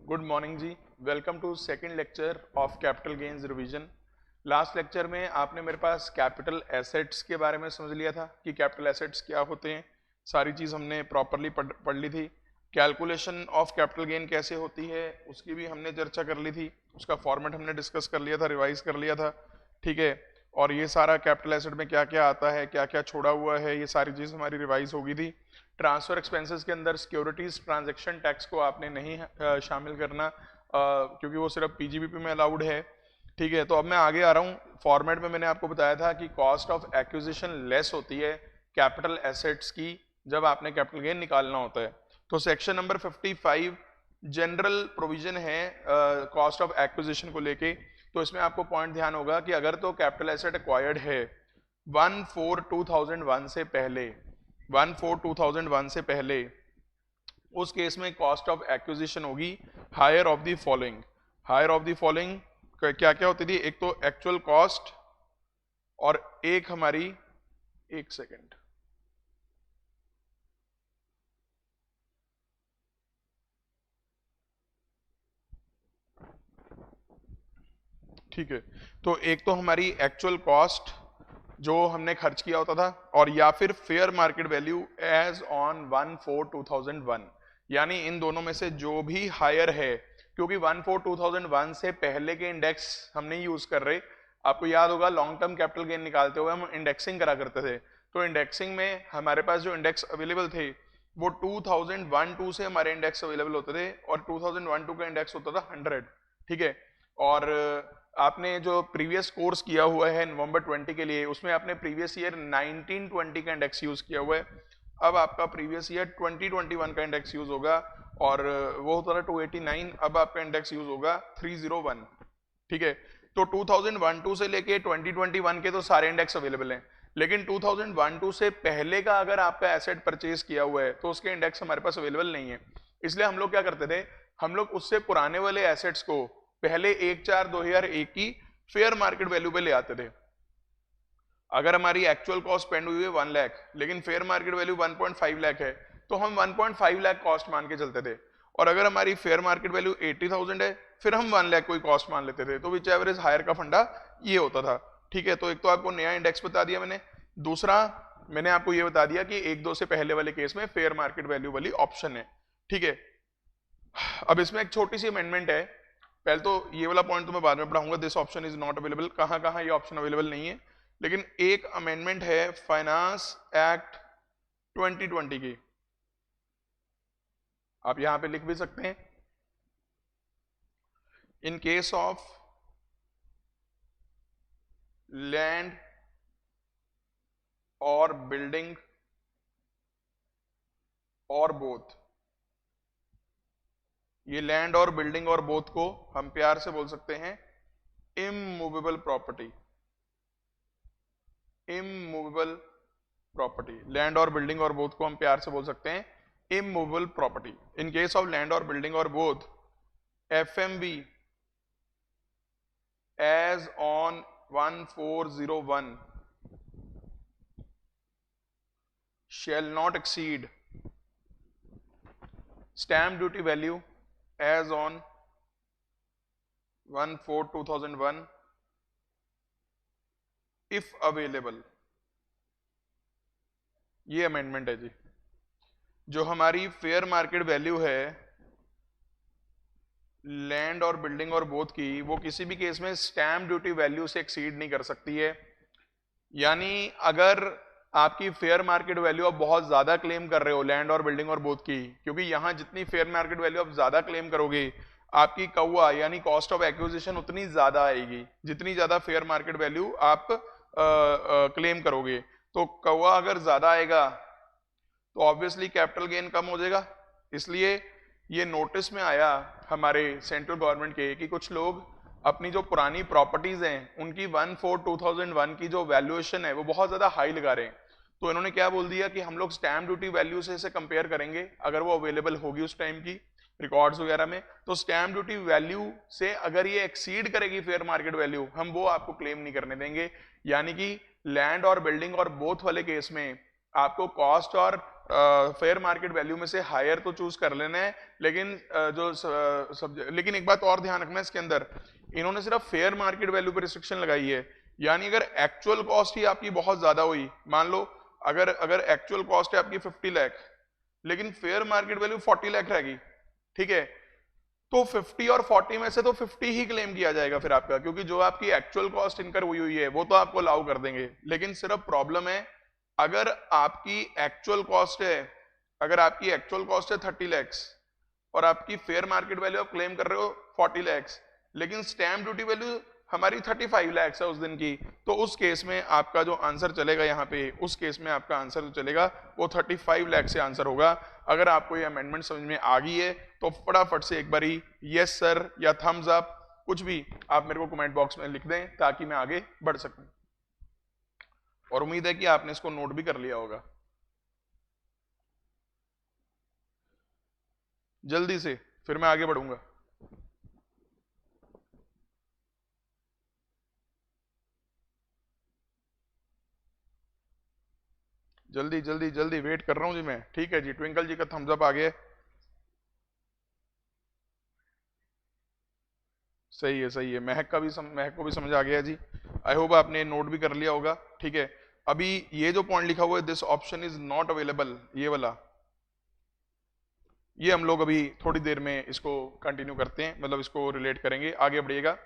Good morning जी। Welcome to second lecture of capital gains revision. Last lecture में आपने मेरे पास कैपिटल एसेट्स के बारे में समझ लिया था कि कैपिटल एसेट्स क्या होते हैं। सारी चीज़ हमने प्रॉपरली पढ़ ली थी। कैलकुलेशन ऑफ कैपिटल गेन कैसे होती है उसकी भी हमने चर्चा कर ली थी। उसका फॉर्मेट हमने डिस्कस कर लिया था, रिवाइज कर लिया था। ठीक है, और ये सारा कैपिटल एसेट में क्या क्या आता है, क्या क्या छोड़ा हुआ है, ये सारी चीज़ हमारी रिवाइज हो गई थी। ट्रांसफर एक्सपेंसेस के अंदर सिक्योरिटीज ट्रांजैक्शन टैक्स को आपने नहीं शामिल करना, क्योंकि वो सिर्फ पीजीबीपी में अलाउड है। ठीक है, तो अब मैं आगे आ रहा हूँ। फॉर्मेट में मैंने आपको बताया था कि कॉस्ट ऑफ एक्विजिशन लेस होती है कैपिटल एसेट्स की जब आपने कैपिटल गेन निकालना होता है। तो सेक्शन नंबर 55 जनरल प्रोविजन है कॉस्ट ऑफ एक्विजिशन को लेके। तो इसमें आपको पॉइंट ध्यान होगा कि अगर तो कैपिटल एसेट एक्वायर्ड है 1/4/2001 से पहले, 1/4/2001 से पहले, उस केस में कॉस्ट ऑफ एक्विजिशन होगी higher of the following. Higher of the following क्या क्या होती थी? एक तो एक्चुअल कॉस्ट और एक हमारी, एक सेकेंड, ठीक है, तो एक तो हमारी एक्चुअल कॉस्ट जो हमने खर्च किया होता था, और या फिर fair market value as on 1/4/2001। यानी इन दोनों में से जो भी हायर है, क्योंकि 1/4/2001 से पहले के इंडेक्स हम नहीं यूज कर रहे। आपको याद होगा लॉन्ग टर्म कैपिटल गेन निकालते हुए हम इंडेक्सिंग करा करते थे। तो इंडेक्सिंग में हमारे पास जो इंडेक्स अवेलेबल थे वो 2001-2 से हमारे इंडेक्स अवेलेबल होते थे, और 2001-2 का इंडेक्स होता था 100। ठीक है, और आपने जो प्रीवियस कोर्स किया हुआ है नवंबर 20 के लिए, उसमें आपने प्रीवियस ईयर 1920 का इंडेक्स यूज किया हुआ है। अब आपका प्रीवियस ईयर 2021 का इंडेक्स यूज होगा, और वो होता था 289। अब आपका इंडेक्स यूज होगा 301। ठीक है, तो 2001-2 से लेके 2021 के तो सारे इंडेक्स अवेलेबल हैं, लेकिन 2001-2 से पहले का अगर आपका एसेट परचेज किया हुआ है तो उसके इंडेक्स हमारे पास अवेलेबल नहीं है। इसलिए हम लोग क्या करते थे, हम लोग उससे पुराने वाले एसेट्स को पहले 1/4/2001 की फेयर मार्केट वैल्यू पे ले आते थे। अगर हमारी एक्चुअल कॉस्ट स्पेंड हुई है 1 लाख, लेकिन फेयर मार्केट वैल्यू 1.5 लाख है, तो हम 1.5 लाख कॉस्ट मान के चलते थे। और अगर हमारी फेयर मार्केट वैल्यू 80,000 है, फिर हम 1 लाख कोई कॉस्ट मान लेते थे। तो विच एवरेज हायर का फंडा ये होता था। ठीक है, तो एक तो आपको नया इंडेक्स बता दिया मैंने। दूसरा, मैंने आपको ये बता दिया कि 1-2 से पहले वाले केस में फेयर मार्केट वैल्यू वाली ऑप्शन है। ठीक है, अब इसमें एक छोटी सी अमेंडमेंट है। पहले तो ये वाला पॉइंट तो मैं बाद में पढ़ाऊंगा, this option is not available, कहां कहां ये ऑप्शन अवेलेबल नहीं है। लेकिन एक अमेंडमेंट है फाइनेंस एक्ट 2020 की, आप यहां पे लिख भी सकते हैं। इन केस ऑफ लैंड और बिल्डिंग और बोथ, ये लैंड और बिल्डिंग और बोथ को हम प्यार से बोल सकते हैं immovable property. Immovable property, land और बिल्डिंग और बोथ को हम प्यार से बोल सकते हैं immovable property. In case of land और बिल्डिंग और both, FMV as on 1401 shall not exceed stamp duty value as on 1/4/2001 if available। ये अमेंडमेंट है जी। जो हमारी फेयर मार्केट वैल्यू है लैंड और बिल्डिंग और बोथ की, वो किसी भी केस में स्टैम्प ड्यूटी वैल्यू से एक्सीड नहीं कर सकती है। यानी अगर आपकी फेयर मार्केट वैल्यू आप बहुत ज्यादा क्लेम कर रहे हो लैंड और बिल्डिंग और बोथ की, क्योंकि यहां जितनी फेयर मार्केट वैल्यू आप ज्यादा क्लेम करोगे, आपकी कौआ यानी कॉस्ट ऑफ एक्विजिशन उतनी ज्यादा आएगी जितनी ज्यादा फेयर मार्केट वैल्यू आप क्लेम करोगे। तो कौआ अगर ज्यादा आएगा तो ऑब्वियसली कैपिटल गेन कम हो जाएगा। इसलिए ये नोटिस में आया हमारे सेंट्रल गवर्नमेंट के कि कुछ लोग अपनी जो पुरानी प्रॉपर्टीज हैं उनकी 1/4/2001 की जो वैल्यूएशन है वो बहुत ज्यादा हाई लगा रहे हैं। तो इन्होंने क्या बोल दिया कि हम लोग स्टैम्प ड्यूटी वैल्यू से इसे कंपेयर करेंगे, अगर वो अवेलेबल होगी उस टाइम की रिकॉर्ड्स वगैरह में, तो स्टैम्प ड्यूटी वैल्यू से अगर ये एक्सीड करेगी फेयर मार्केट वैल्यू, हम वो आपको क्लेम नहीं करने देंगे। यानी कि लैंड और बिल्डिंग और बोथ वाले केस में आपको कॉस्ट और फेयर मार्केट वैल्यू में से हायर तो चूज कर लेना है, लेकिन लेकिन एक बात और ध्यान रखना है इसके अंदर, इन्होंने सिर्फ फेयर मार्केट वैल्यू पर रिस्ट्रिक्शन लगाई है, यानी अगर एक्चुअल कॉस्ट ही आपकी बहुत ज्यादा हुई, मान लो अगर अगर एक्चुअल कॉस्ट है आपकी 50 लाख लेकिन फेयर मार्केट वैल्यू 40 लाख रहेगी, ठीक है, तो 50 और 40 में से तो 50 ही क्लेम किया जाएगा फिर आपका, क्योंकि जो आपकी एक्चुअल कॉस्ट इनकर हुई है वो तो आपको अलाउ कर देंगे। लेकिन सिर्फ प्रॉब्लम है अगर आपकी एक्चुअल कॉस्ट है, अगर आपकी एक्चुअल कॉस्ट है 30 लैक्स और आपकी फेयर मार्केट वैल्यू आप क्लेम कर रहे हो 40 लैक्स, लेकिन स्टैम्प ड्यूटी वैल्यू हमारी 35 लैक्स है उस दिन की, तो उस केस में आपका जो आंसर चलेगा यहाँ पे, उस केस में आपका आंसर जो चलेगा वो 35 लाख से आंसर होगा। अगर आपको ये अमेंडमेंट समझ में आ गई है तो फटाफट से एक बारी यस सर या थम्स अप कुछ भी आप मेरे को कमेंट बॉक्स में लिख दें ताकि मैं आगे बढ़ सकूं, और उम्मीद है कि आपने इसको नोट भी कर लिया होगा। जल्दी से फिर मैं आगे बढ़ूंगा। जल्दी जल्दी जल्दी वेट कर रहा हूं जी मैं। ठीक है जी, ट्विंकल जी का थम्स अप आ गया। सही है सही है, महक का भी महक को भी समझ आ गया जी। आई होप आपने नोट भी कर लिया होगा। ठीक है, अभी ये जो पॉइंट लिखा हुआ है this option is not available, ये वाला, ये हम लोग अभी थोड़ी देर में इसको कंटिन्यू करते हैं, मतलब इसको रिलेट करेंगे, आगे बढ़िएगा।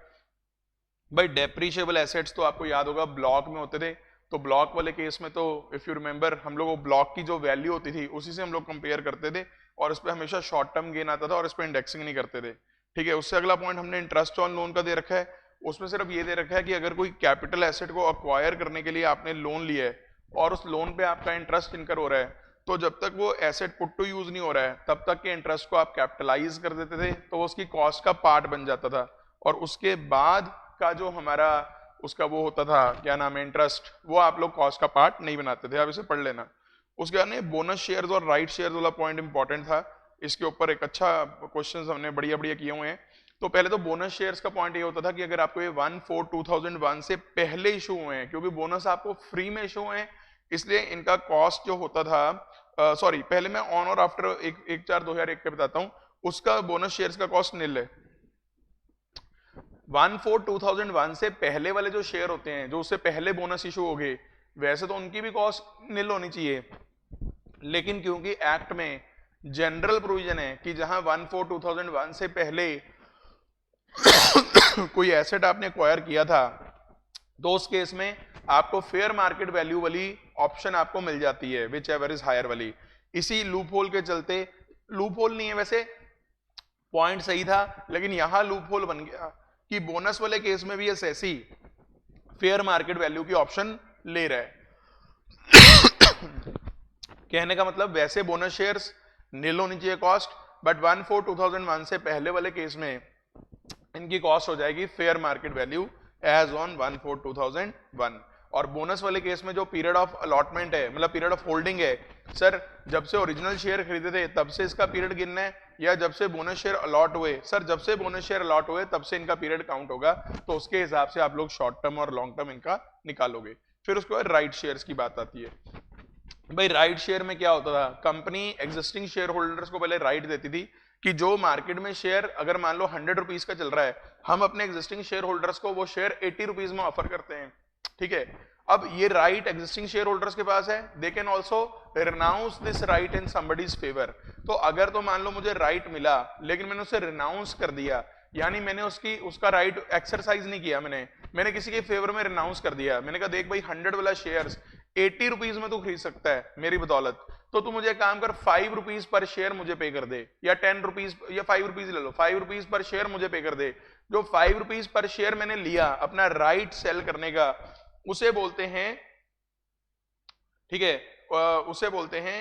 भाई डेप्रीशिएबल एसेट्स तो आपको याद होगा ब्लॉक में होते थे, तो ब्लॉक वाले केस में तो इफ यू रिमेंबर हम लोग वो ब्लॉक की जो वैल्यू होती थी उसी से हम लोग कंपेयर करते थे और इस पर हमेशा शॉर्ट टर्म गेन आता था और इस पर इंडेक्सिंग नहीं करते थे। ठीक है, उससे अगला पॉइंट हमने इंटरेस्ट ऑन लोन का दे रखा है, उसमें सिर्फ ये दे रखा है कि अगर कोई कैपिटल एसेट को अक्वायर करने के लिए आपने लोन लिया है और उस लोन पे आपका इंटरेस्ट इनकर हो रहा है, तो जब तक वो एसेट पुट टू यूज नहीं हो रहा है तब तक के इंटरेस्ट को आप कैपिटलाइज कर देते थे, तो वो उसकी कॉस्ट का पार्ट बन जाता था, और उसके बाद का जो हमारा उसका वो होता था क्या नाम है इंटरेस्ट, वो आप लोग कॉस्ट का पार्ट नहीं बनाते थे। आप इसे पढ़ लेना। उसके बाद में बोनस शेयर्स और राइट शेयर्स वाला पॉइंट इंपॉर्टेंट था, इसके ऊपर एक अच्छा क्वेश्चंस हमने बढ़िया बढ़िया किए हुए हैं। तो पहले तो बोनस शेयर्स का पॉइंट ये होता था कि अगर आपको ये 1/4/2001 से पहले इशू हुए हैं, क्योंकि बोनस आपको फ्री में इशू हुए हैं, इसलिए इनका कॉस्ट जो होता था, सॉरी पहले मैं ऑन और आफ्टर 1/4/2001 के बताता हूं, उसका बोनस शेयर्स का कॉस्ट निल है। 1/4/2001 से पहले वाले जो शेयर होते हैं, जो उससे पहले बोनस इशू हो गए, वैसे तो उनकी भी कॉस्ट निल होनी चाहिए, लेकिन क्योंकि एक्ट में जनरल प्रोविजन है कि जहां 1/4/2001 से पहले कोई एसेट आपने एक्वायर किया था, तो उस केस में आपको फेयर मार्केट वैल्यू वाली ऑप्शन आपको मिल जाती है, विच एवर इज हायर वाली। इसी लूप होल के चलते, लूप होल नहीं है वैसे, पॉइंट सही था, लेकिन यहां लूप होल बन गया कि बोनस वाले केस में भी एसएससी फेयर मार्केट वैल्यू की ऑप्शन ले रहा है। कहने का मतलब वैसे बोनस शेयर्स नील होनी चाहिए कॉस्ट, बट 1/4/2001 से पहले वाले केस में इनकी कॉस्ट हो जाएगी fair market value as on 1/4/2001। और बोनस वाले केस में जो पीरियड ऑफ अलॉटमेंट है, मतलब पीरियड ऑफ होल्डिंग है, सर जब से ओरिजिनल शेयर खरीदे थे तब से इसका पीरियड गिनना है, या जब से बोनस शेयर अलॉट हुए, सर जब से बोनस शेयर अलॉट हुए तब से इनका पीरियड काउंट होगा, तो उसके हिसाब से आप लोग शॉर्ट टर्म और लॉन्ग टर्म इनका निकालोगे। फिर उसके बाद राइट शेयर्स की बात आती है। भाई राइट शेयर में क्या होता था, कंपनी एग्जिस्टिंग शेयर होल्डर्स को पहले राइट देती थी कि जो मार्केट में शेयर अगर मान लो 100 रुपीज का चल रहा है, हम अपने एग्जिस्टिंग शेयर होल्डर्स को वो शेयर 80 रुपीज में ऑफर करते हैं। ठीक है, अब ये राइट एग्जिस्टिंग शेयर होल्डर्स के पास है, they can also renounce this right in somebody's favour. तो अगर तो मान लो मुझे राइट मिला लेकिन मैंने उसे रिनाउंस कर दिया, यानी मैंने उसका राइट एक्सरसाइज नहीं किया, मैंने किसी के फेवर में रिनाउंस कर दिया, मैंने कहा देख भाई 100 वाला शेयर्स 80 रुपीज में तू खरीद सकता है मेरी बदौलत, तो तू मुझे काम कर 5 रुपीज पर शेयर मुझे पे कर दे, या 10 रुपीज या 5 रुपीज ले लो, 5 रुपीज पर शेयर मुझे पे कर दे। जो 5 रुपीज पर शेयर मैंने लिया अपना राइट सेल करने का, उसे बोलते हैं, ठीक है, उसे बोलते हैं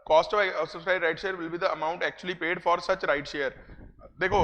cost of subscribe right share will be the amount actually paid for such right share. देखो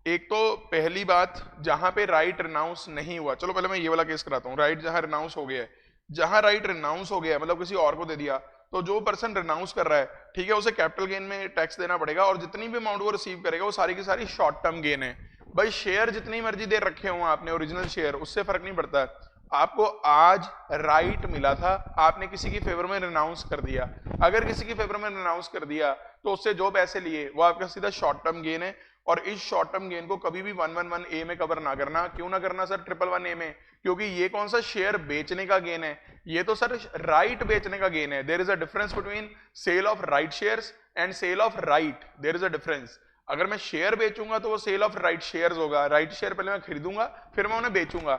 एक तो पहली बात जहां पे राइट रिनाउंस नहीं हुआ, चलो पहले मैं ये वाला केस कराता हूं, राइट जहां रिनाउंस हो गया है, जहां राइट रिनाउंस हो गया मतलब किसी और को दे दिया, तो जो पर्सन रिनाउंस कर रहा है, ठीक है, उसे कैपिटल गेन में टैक्स देना पड़ेगा, और जितनी भी अमाउंट वो रिसीव करेगा वो सारी की सारी शॉर्ट टर्म गेन है। भाई शेयर जितनी मर्जी देर रखे हो आपने ओरिजिनल शेयर, उससे फर्क नहीं पड़ता, आपको आज राइट मिला था, आपने किसी की फेवर में रिनाउंस कर दिया। अगर किसी की फेवर में रिनाउंस कर दिया तो उससे जो पैसे लिए वो आपका सीधा शॉर्ट टर्म गेन है, और इस शॉर्ट टर्म गेन को कभी भी 111 ए में कवर ना करना। क्यों ना करना सर 111 ए में? क्योंकि ये कौन सा शेयर बेचने का गेन है, ये तो सर राइट बेचने का गेन है। There is a difference between sale of right shares and sale of right, there is a difference. अगर मैं शेयर बेचूंगा तो वो सेल ऑफ राइट शेयर्स होगा, राइट शेयर पहले मैं खरीदूंगा फिर मैं उन्हें बेचूंगा।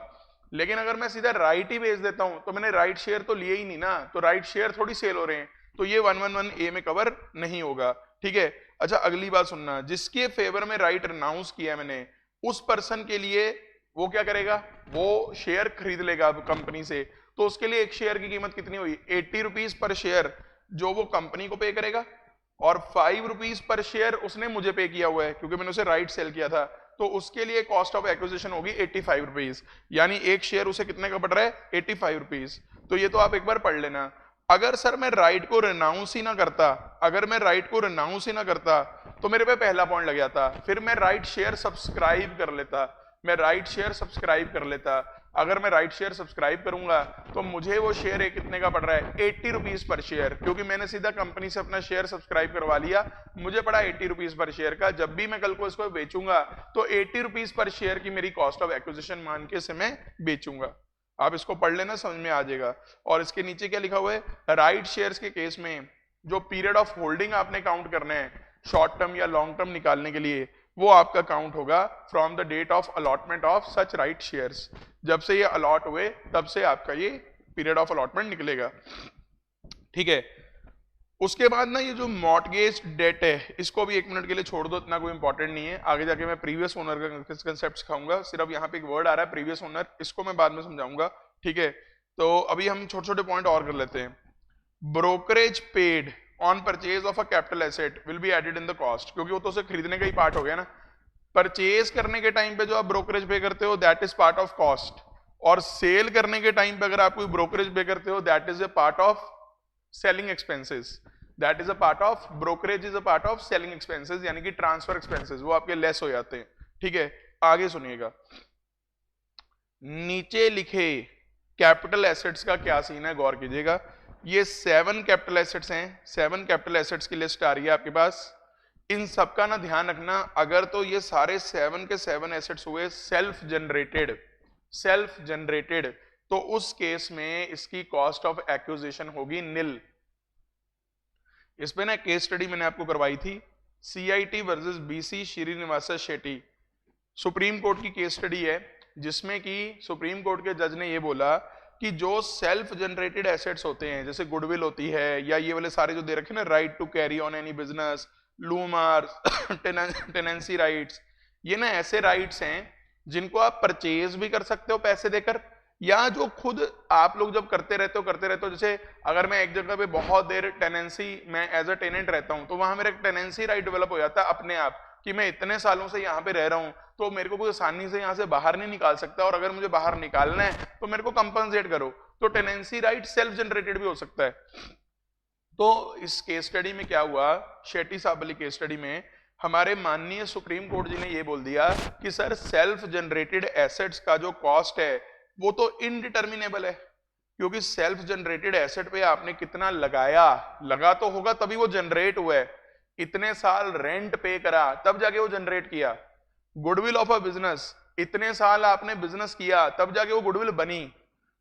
लेकिन अगर मैं सीधा राइट ही बेच देता हूं तो मैंने राइट शेयर तो लिए ही नहीं ना, तो राइट शेयर थोड़ी सेल हो रहे हैं, तो ये 111 ए में कवर नहीं होगा। ठीक है, अच्छा अगली बात सुनना, जिसके फेवर में राइट अनाउंस किया मैंने उस पर्सन के लिए वो क्या करेगा, वो शेयर खरीद लेगा कंपनी से। तो उसके लिए एक शेयर की कीमत कितनी हुई, 80 रुपीज पर शेयर जो वो कंपनी को पे करेगा, और 5 रुपीज पर शेयर उसने मुझे पे किया हुआ है क्योंकि मैंने उसे राइट सेल किया था, तो उसके लिए कॉस्ट ऑफ एक्विजिशन होगी 85 रुपीज। यानी एक शेयर उसे कितने का पड़ रहा है, 85 रुपीज। तो ये तो आप एक बार पढ़ लेना। अगर सर मैं राइट को रिनाउंस ही ना करता, अगर मैं राइट को रिनाउंस ही ना करता तो मेरे पे पहला पॉइंट लग जाता, फिर मैं राइट शेयर सब्सक्राइब कर लेता, मैं राइट शेयर सब्सक्राइब कर लेता। अगर मैं राइट शेयर सब्सक्राइब करूंगा तो मुझे वो शेयर कितने का पड़ रहा है, 80 रुपीज पर शेयर, क्योंकि मैंने सीधा कंपनी से अपना शेयर सब्सक्राइब करवा लिया, मुझे पड़ा 80 रुपीज पर शेयर का। जब भी मैं कल को इसको बेचूंगा तो 80 रुपीज पर शेयर की मेरी कॉस्ट ऑफ एक्विजिशन मान के से मैं बेचूंगा। आप इसको पढ़ लेना, समझ में आ जाएगा। और इसके नीचे क्या लिखा हुआ है, राइट शेयर्स के केस में जो पीरियड ऑफ होल्डिंग आपने काउंट करना है शॉर्ट टर्म या लॉन्ग टर्म निकालने के लिए, वो आपका काउंट होगा from the date of allotment of such right shares. जब से ये अलॉट हुए तब से आपका ये पीरियड ऑफ अलॉटमेंट निकलेगा। ठीक है, उसके बाद ना ये जो मॉर्टगेज डेट है इसको भी 1 मिनट के लिए छोड़ दो, इतना कोई इंपॉर्टेंट नहीं है। आगे जाके मैं प्रीवियस ओनर का कंसेप्ट सिखाऊंगा, सिर्फ यहाँ पे एक वर्ड आ रहा है प्रीवियस ओनर, इसको मैं बाद में समझाऊंगा। ठीक है, तो अभी हम छोटे छोटे पॉइंट और कर लेते हैं। Brokerage paid on purchase of a capital asset will be added in the cost, क्योंकि वो तो उसे खरीदने का ही पार्ट हो गया ना। परचेज करने के टाइम पे जो आप ब्रोकरेज पे करते हो that is part of cost, और सेल करने के टाइम पे अगर आप कोई ब्रोकरेज पे करते हो that is a part of selling expenses, that is a part of brokerage is a part of selling expenses, यानी कि ट्रांसफर एक्सपेंसेस वो आपके लेस हो जाते हैं। ठीक है, आगे सुनिएगा, नीचे लिखे कैपिटल एसेट्स का क्या सीन है गौर कीजिएगा। ये 7 कैपिटल एसेट्स हैं, 7 कैपिटल एसेट्स की लिस्ट आ रही है आपके पास। इन सबका ना ध्यान रखना, अगर तो ये सारे 7 के 7 एसेट्स हुए सेल्फ जनरेटेड, तो उस केस में इसकी कॉस्ट ऑफ एक्विजिशन होगी निल। इस पे ना केस स्टडी मैंने आपको करवाई थी, CIT versus BC Srinivas Shetty, Supreme Court की केस स्टडी है, जिसमें कि सुप्रीम कोर्ट के जज ने ये बोला कि जो सेल्फ जनरेटेड एसेट्स होते हैं जैसे गुडविल होती है या ये वाले सारे जो दे रखे ना, right to carry on any business, लूमार, टेनेंसी राइट्स, ये ना ऐसे राइट्स हैं जिनको आप परचेज भी कर सकते हो पैसे देकर, या जो खुद आप लोग जब करते रहते हो। जैसे अगर मैं एक जगह पे बहुत देर टेनेंसी, मैं एज अ टेनेंट रहता हूं तो वहां मेरा एक टेनेंसी राइट डेवलप हो जाता है अपने आप, कि मैं इतने सालों से यहाँ पे रह रहा हूं तो मेरे को कोई आसानी से यहाँ से बाहर नहीं निकाल सकता, और अगर मुझे बाहर निकालना है तो मेरे को कंपनसेट करो। तो टेनेंसी राइट सेल्फ जनरेटेड भी हो सकता है। तो इस केस स्टडी में क्या हुआ, शेट्टी साहब वाली केस स्टडी में हमारे माननीय सुप्रीम कोर्ट जी ने ये बोल दिया कि सर सेल्फ जनरेटेड एसेट्स का जो कॉस्ट है वो तो इनडिटर्मिनेबल है, क्योंकि सेल्फ जनरेटेड एसेट पे आपने कितना लगा तो होगा तभी वो जनरेट हुआ है, इतने साल रेंट पे करा तब जाके वो जनरेट किया। गुडविल ऑफ अ बिजनेस, इतने साल आपने बिजनेस किया तब जाके वो गुडविल बनी,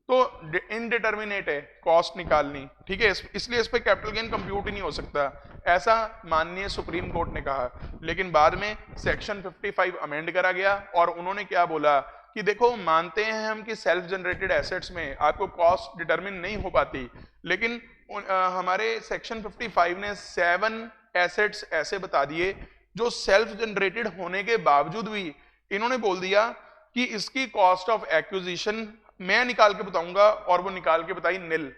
तो इनडिटर्मिनेट है कॉस्ट निकालनी। ठीक है, इसलिए इस पे कैपिटल गेन कंप्यूट ही नहीं हो सकता, ऐसा माननीय सुप्रीम कोर्ट ने कहा। लेकिन बाद में सेक्शन 55 अमेंड करा गया और उन्होंने क्या बोला कि देखो मानते हैं हम कि सेल्फ जनरेटेड एसेट्स में आपको कॉस्ट डिटरमिन नहीं हो पाती, लेकिन हमारे सेक्शन 55 ने 7 एसेट्स ऐसे बता दिए जो सेल्फ जनरेटेड होने के बावजूद भी इन्होंने बोल दिया कि इसकी कॉस्ट ऑफ एक्विजिशन मैं निकाल के बताऊंगा, और वो निकाल के बताई निल।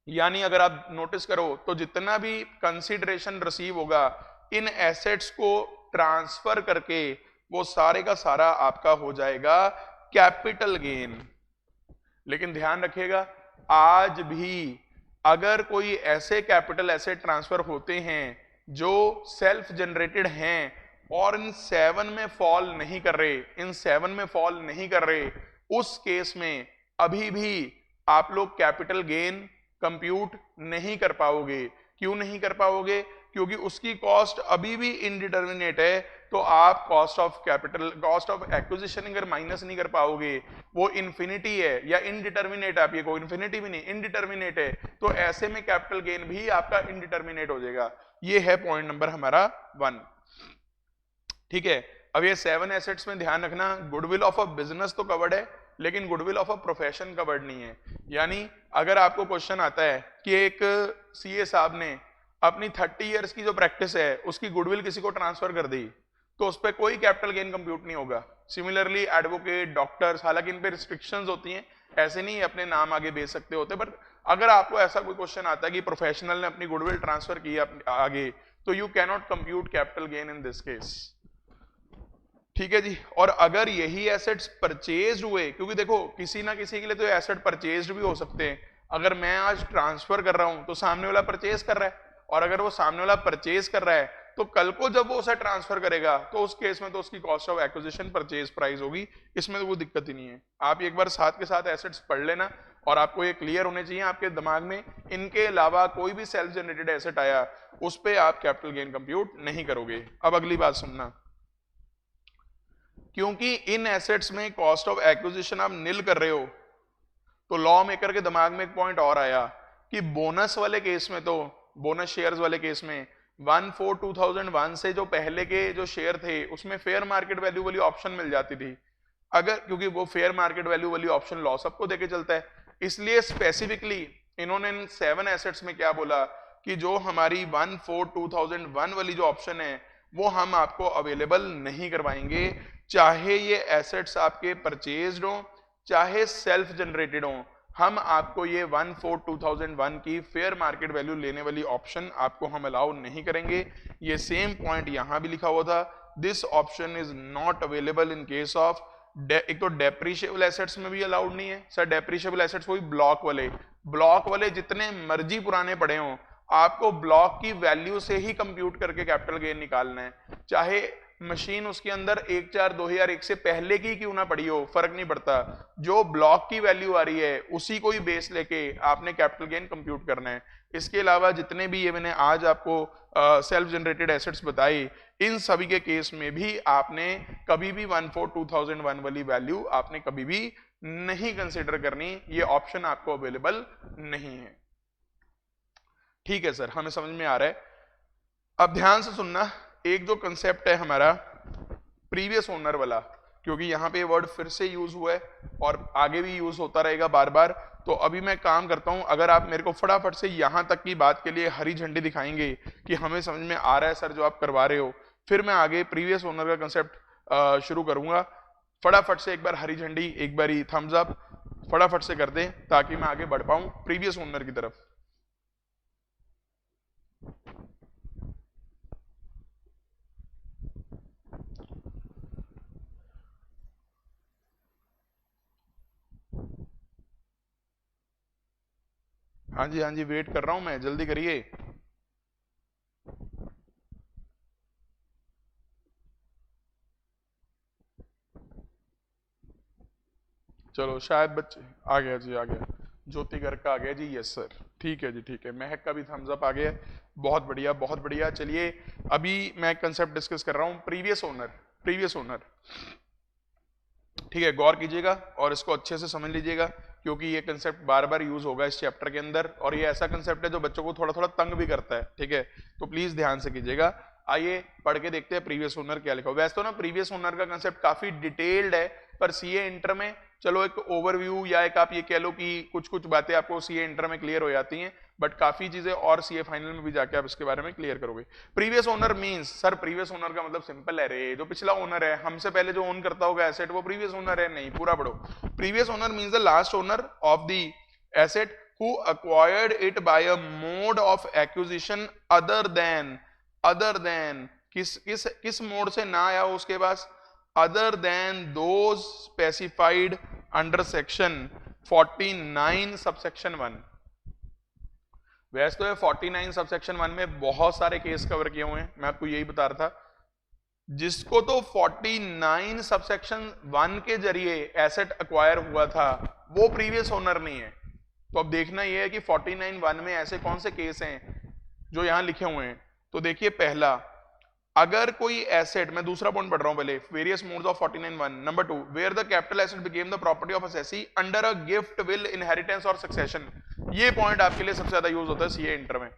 यानी अगर आप नोटिस करो तो जितना भी कंसीडरेशन रिसीव होगा इन एसेट्स को ट्रांसफर करके वो सारे का सारा आपका हो जाएगा कैपिटल गेन। लेकिन ध्यान रखिएगा, आज भी अगर कोई ऐसे कैपिटल एसेट ट्रांसफर होते हैं जो सेल्फ जनरेटेड हैं और इन 7 में फॉल नहीं कर रहे, उस केस में अभी भी आप लोग कैपिटल गेन कंप्यूट नहीं कर पाओगे। क्यों नहीं कर पाओगे? क्योंकि उसकी कॉस्ट अभी भी इनडिटर्मिनेट है। तो आप cost of capital, cost of acquisition अगर माइनस नहीं कर पाओगे, वो इन्फिनिटी है या इनडिटर्मिनेट, आप ये को इन्फिनिटी भी नहीं, इनडिटर्मिनेट है, तो ऐसे में कैपिटल गेन भी आपका इनडिटर्मिनेट हो जाएगा। ये है पॉइंट नंबर हमारा 1। ठीक है, अब ये 7 एसेट्स में ध्यान रखना, गुडविल ऑफ अ बिजनेस तो कवर्ड है, लेकिन goodwill of a profession covered नहीं है। यानी अगर आपको क्वेश्चन आता है कि एक सीए साहब ने अपनी 30 इयर्स की जो प्रैक्टिस है उसकी गुडविल किसी को ट्रांसफर कर दी, तो उस पर कोई कैपिटल गेन कंप्यूट नहीं होगा। सिमिलरली एडवोकेट, डॉक्टर्स, हालांकि इन पे रिस्ट्रिक्शंस होती हैं, ऐसे नहीं अपने नाम आगे भेज सकते होते, बट अगर आपको ऐसा कोई क्वेश्चन आता है कि प्रोफेशनल ने अपनी गुडविल ट्रांसफर की आगे, तो you can not compute capital gain in this case. ठीक है जी। और अगर यही एसेट्स परचेज हुए, क्योंकि देखो किसी ना किसी के लिए तो एसेट परचेज भी हो सकते हैं, अगर मैं आज ट्रांसफर कर रहा हूं तो सामने वाला परचेज कर रहा है, और अगर वो सामने वाला परचेज कर रहा है तो कल को जब वो उसे ट्रांसफर करेगा तो उस केस में तो उसकी cost of acquisition purchase price होगी, इसमें तो कोई दिक्कत ही नहीं है। आप एक बार साथ के साथ एसेट्स पढ़ लेना और आपको ये क्लियर होने चाहिए आपके दिमाग में, इनके अलावा कोई भी सेल्फ जनरेटेड एसेट आया उस पर आप कैपिटल गेन कंप्यूट नहीं करोगे। अब अगली बात सुनना, क्योंकि इन एसेट्स में कॉस्ट ऑफ एक्विजिशन आप निल कर रहे हो, तो लॉ मेकर के दिमाग में एक पॉइंट और आया कि बोनस वाले केस में, तो बोनस शेयर्स वाले केस में 1/4/2001 से जो पहले के जो शेयर थे उसमें फेयर मार्केट वैल्यू वाली ऑप्शन मिल जाती थी। अगर, क्योंकि वो फेयर मार्केट वैल्यू वाली ऑप्शन लॉ सबको देके चलता है, इसलिए स्पेसिफिकली इन्होंने इन 7 एसेट्स में क्या बोला कि जो हमारी 1/4/2001 वाली जो ऑप्शन है वो हम आपको अवेलेबल नहीं करवाएंगे, चाहे ये एसेट्स आपके परचेज्ड हो चाहे सेल्फ जनरेटेड हो, हम आपको ये 1/4/2001 की फेयर मार्केट वैल्यू लेने वाली ऑप्शन आपको हम अलाउ नहीं करेंगे। ये सेम पॉइंट यहां भी लिखा हुआ था, this option is not available in case of, एक तो डेप्रीशिएबल एसेट्स में भी अलाउड नहीं है सर। डेप्रीशिएबल एसेट्स वही ब्लॉक वाले जितने मर्जी पुराने पड़े हों, आपको ब्लॉक की वैल्यू से ही कंप्यूट करके कैपिटल गेन निकालना है, चाहे मशीन उसके अंदर 1/4/2001 से पहले की क्यों ना पड़ी हो, फर्क नहीं पड़ता। जो ब्लॉक की वैल्यू आ रही है उसी को ही बेस लेके आपने कैपिटल गेन कंप्यूट करना है। इसके अलावा जितने भी ये मैंने आज आपको सेल्फ जनरेटेड एसेट्स बताई, इन सभी के केस में भी आपने कभी भी 1/4/2001 वाली वैल्यू आपने कभी भी नहीं कंसिडर करनी, ये ऑप्शन आपको अवेलेबल नहीं है। ठीक है सर, हमें समझ में आ रहा है। अब ध्यान से सुनना, एक जो कंसेप्ट है हमारा प्रीवियस ओनर वाला, क्योंकि यहां पे वर्ड फिर से यूज हुआ है और आगे भी यूज होता रहेगा बार बार, तो अभी मैं काम करता हूं, अगर आप मेरे को फटाफट से यहां तक की बात के लिए हरी झंडी दिखाएंगे कि हमें समझ में आ रहा है सर जो आप करवा रहे हो, फिर मैं आगे प्रीवियस ओनर का कंसेप्ट शुरू करूंगा। फटाफट से एक बार हरी झंडी, एक बार ही थम्स अप फटाफट से कर दें ताकि मैं आगे बढ़ पाऊं प्रीवियस ओनर की तरफ। हाँ जी वेट कर रहा हूं मैं, जल्दी करिए। चलो शायद बच्चे आ गया जी, आ गया ज्योति गर्ग का आ गया जी, यस सर, ठीक है जी, ठीक है। महक का भी थम्स अप आ गया, बहुत बढ़िया बहुत बढ़िया। चलिए अभी मैं कंसेप्ट डिस्कस कर रहा हूं प्रीवियस ओनर। ठीक है, गौर कीजिएगा और इसको अच्छे से समझ लीजिएगा, क्योंकि ये कंसेप्ट बार बार यूज होगा इस चैप्टर के अंदर, और ये ऐसा कंसेप्ट है जो बच्चों को थोड़ा थोड़ा तंग भी करता है। ठीक है, तो प्लीज ध्यान से कीजिएगा। आइए पढ़ के देखते हैं प्रीवियस ओनर क्या लिखा। वैसे तो ना प्रीवियस ओनर का कंसेप्ट काफी डिटेल्ड है, पर सीए इंटर में चलो एक ओवरव्यू या एक आप ये कह लो कि कुछ कुछ बातें आपको सीए इंटर में क्लियर हो जाती हैं, बट काफी चीजें और सीए फाइनल में भी जाके आप इसके बारे में क्लियर करोगे। Previous owner means, sir previous owner का मतलब सिंपल है रे, जो पिछला ओनर है, हमसे पहले जो ओन करता होगा एसेट वो प्रीवियस ओनर है। नहीं, पूरा पढ़ो। Previous owner means the last owner of the asset who acquired it by a mode of acquisition other than किस मोड से ना आया हो उसके पास, other than those specified under section 49 subsection 1। वैसे तो 49 सबसेक्शन 1 में बहुत सारे केस कवर किए हुए हैं, मैं आपको यही बता रहा था। जिसको तो 49 सबसेक्शन 1 के जरिए एसेट एक्वायर हुआ था वो प्रीवियस ओनर नहीं है। तो अब देखना ये है कि 49(1) में ऐसे कौन से केस हैं जो यहां लिखे हुए हैं। तो देखिए पहला, अगर कोई एसेट, मैं दूसरा पॉइंट पढ़ रहा हूं पहले, various modes of 49(1). Number 2, where the capital asset became the property of assessee under a gift, will, inheritance और सक्सेशन। ये पॉइंट आपके लिए सबसे ज्यादा यूज होता है सीए इंटर में।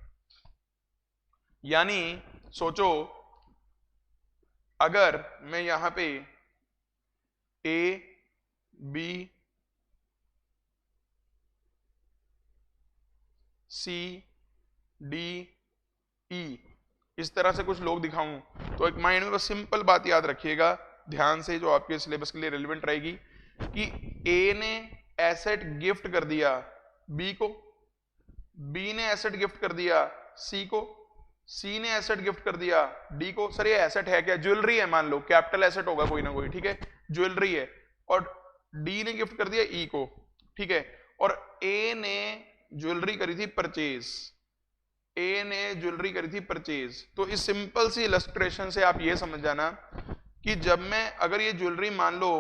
यानी सोचो, अगर मैं यहां पे A B C D E इस तरह से कुछ लोग दिखाऊं, तो एक माइंड में बस सिंपल बात याद रखिएगा ध्यान से, जो आपके सिलेबस के लिए रेलेवेंट रहेगी, कि ए ने एसेट गिफ्ट कर दिया बी को, बी ने एसेट गिफ्ट कर दिया सी को, सी ने एसेट गिफ्ट कर दिया डी को। सर ये एसेट है क्या? ज्वेलरी है, मान लो कैपिटल एसेट होगा कोई ना कोई, ठीक है, ज्वेलरी है, और डी ने गिफ्ट कर दिया ई को, ठीक है, और ए ने ज्वेलरी करी थी परचेज, ए ने ज्वेलरी करी थी परचेज। तो इस सिंपल सी इलस्ट्रेशन से आप ये समझ जाना कि जब मैं, अगर ये ज्वेलरी मान लो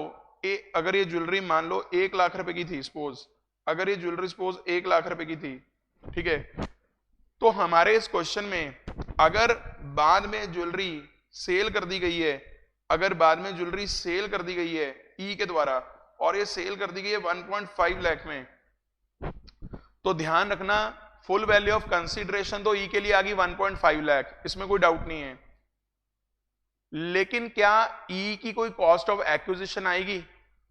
अगर ये ज्वेलरी मान लो 1 लाख रुपए की थी, सपोज, अगर ये ज्वेलरी सपोज 1 लाख रुपए की थी, ठीक है, तो हमारे इस क्वेश्चन में अगर बाद में ज्वेलरी सेल कर दी गई है, अगर बाद में ज्वेलरी सेल कर दी गई है ई के द्वारा, और ये सेल कर दी गई है 1.5 लाख में, तो ध्यान रखना फुल वैल्यू ऑफ कंसीडरेशन तो ई के लिए आ गई 1.5 लाख, इसमें कोई डाउट नहीं है। लेकिन क्या ई की कोई कॉस्ट ऑफ एक्विजिशन आएगी?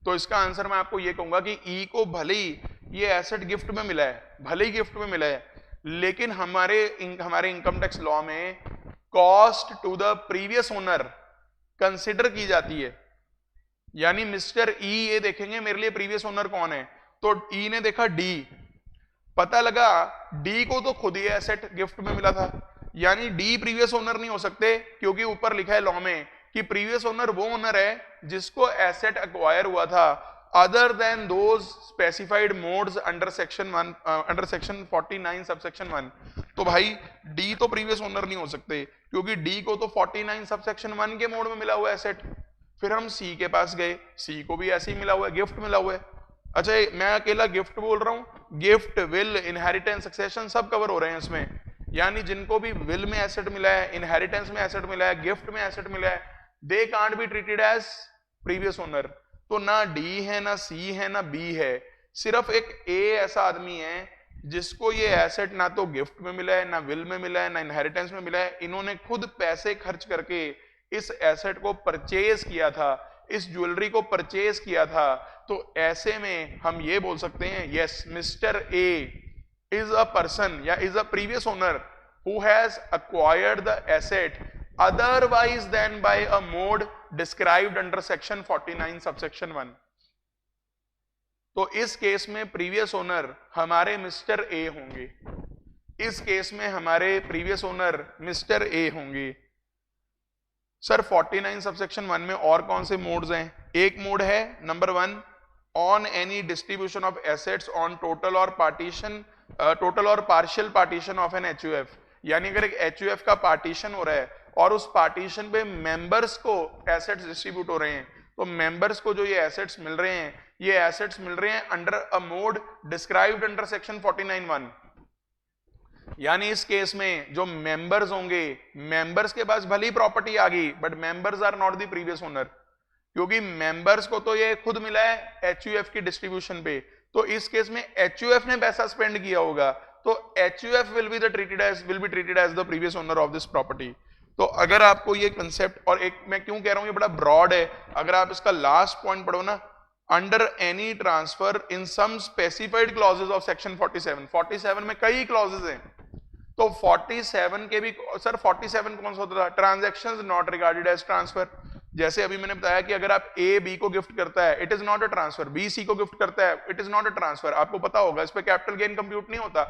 तो इसका आंसर मैं आपको ये कहूंगा कि ई को भले ही ये एसेट गिफ्ट में मिला है, भले ही गिफ्ट में मिला है, लेकिन हमारे इनकम टैक्स लॉ में cost to the previous owner consider की जाती है। यानी मिस्टर ई ये देखेंगे मेरे लिए प्रीवियस ओनर कौन है, तो ई ने देखा डी, पता लगा डी को तो खुद ही एसेट गिफ्ट में मिला था, यानी डी प्रीवियस ओनर नहीं हो सकते, क्योंकि ऊपर लिखा है लॉ में कि प्रीवियस ओनर वो ओनर है जिसको एसेट एक्वायर हुआ था other than those specified modes under section 49 subsection 1। तो भाई डी तो प्रीवियस ओनर नहीं हो सकते, क्योंकि डी को तो 49 सबसेक्शन 1 के मोड में मिला हुआ एसेट। फिर हम सी के पास गए, सी को भी ऐसे ही मिला हुआ है, गिफ्ट मिला हुआ है। अच्छा मैं अकेला गिफ्ट बोल रहा हूं, गिफ्ट, विल, इनहेरिटेंस, सक्सेशन सब कवर हो रहे हैं इसमें। यानी जिनको भी विल में एसेट मिला है, इनहेरिटेंस में एसेट मिला है, गिफ्ट में एसेट मिला है, they can't be treated as previous owner. तो ना डी है, ना सी है, ना बी है, सिर्फ एक ए ऐसा आदमी है जिसको ये एसेट ना तो गिफ्ट में मिला है, ना विल में मिला है, ना इनहेरिटेंस में मिला है। इन्होंने खुद पैसे खर्च करके इस एसेट को परचेज किया था, इस ज्वेलरी को परचेज किया था। तो ऐसे में हम ये बोल सकते हैं, yes mister A is a person या is a previous owner who has acquired the asset otherwise than by a mode described under section 49 subsection 1। तो इस केस में प्रीवियस ओनर हमारे मिस्टर ए होंगे, इस केस में हमारे प्रीवियस ओनर मिस्टर ए होंगे। सर 49 सबसेक्शन 1 में और कौन से मोड्स हैं? एक मोड है number 1, on any distribution of assets on total और partial partition of an HUF. यानी अगर एक एचयूएफ का पार्टीशन हो रहा है और उस पार्टीशन पे मेंबर्स को एसेट्स डिस्ट्रीब्यूट हो रहे हैं, तो मेंबर्स को जो ये एसेट्स मिल रहे हैं, ये एसेट्स मिल रहे हैं under a mode described under section 49(1). यानी इस केस में जो मेंबर्स होंगे, मेंबर्स के पास भली प्रॉपर्टी आ गई, but members are not the previous owner, क्योंकि मेंबर्स को तो ये खुद मिला है एचयूएफ की डिस्ट्रीब्यूशन पे। तो इस केस में एचयूएफ ने पैसा स्पेंड किया होगा, तो HUF will be treated as the previous owner of this property. तो अगर आपको ये कंसेप्ट, और एक मैं क्यों कह रहा हूं ये बड़ा ब्रॉड है, अगर आप इसका लास्ट पॉइंट पढ़ो ना, under any transfer in some specified clauses of section 47 में कई क्लॉजेज हैं, तो 47 के भी, सर 47 कौन सा होता था? Transactions not regarded as transfer. जैसे अभी मैंने बताया कि अगर आप ए बी को गिफ्ट करता है, it is not a transfer, B C को गिफ्ट करता है, it is not a transfer. आपको पता होगा इस पे कैपिटल गेन कंप्यूट नहीं होता,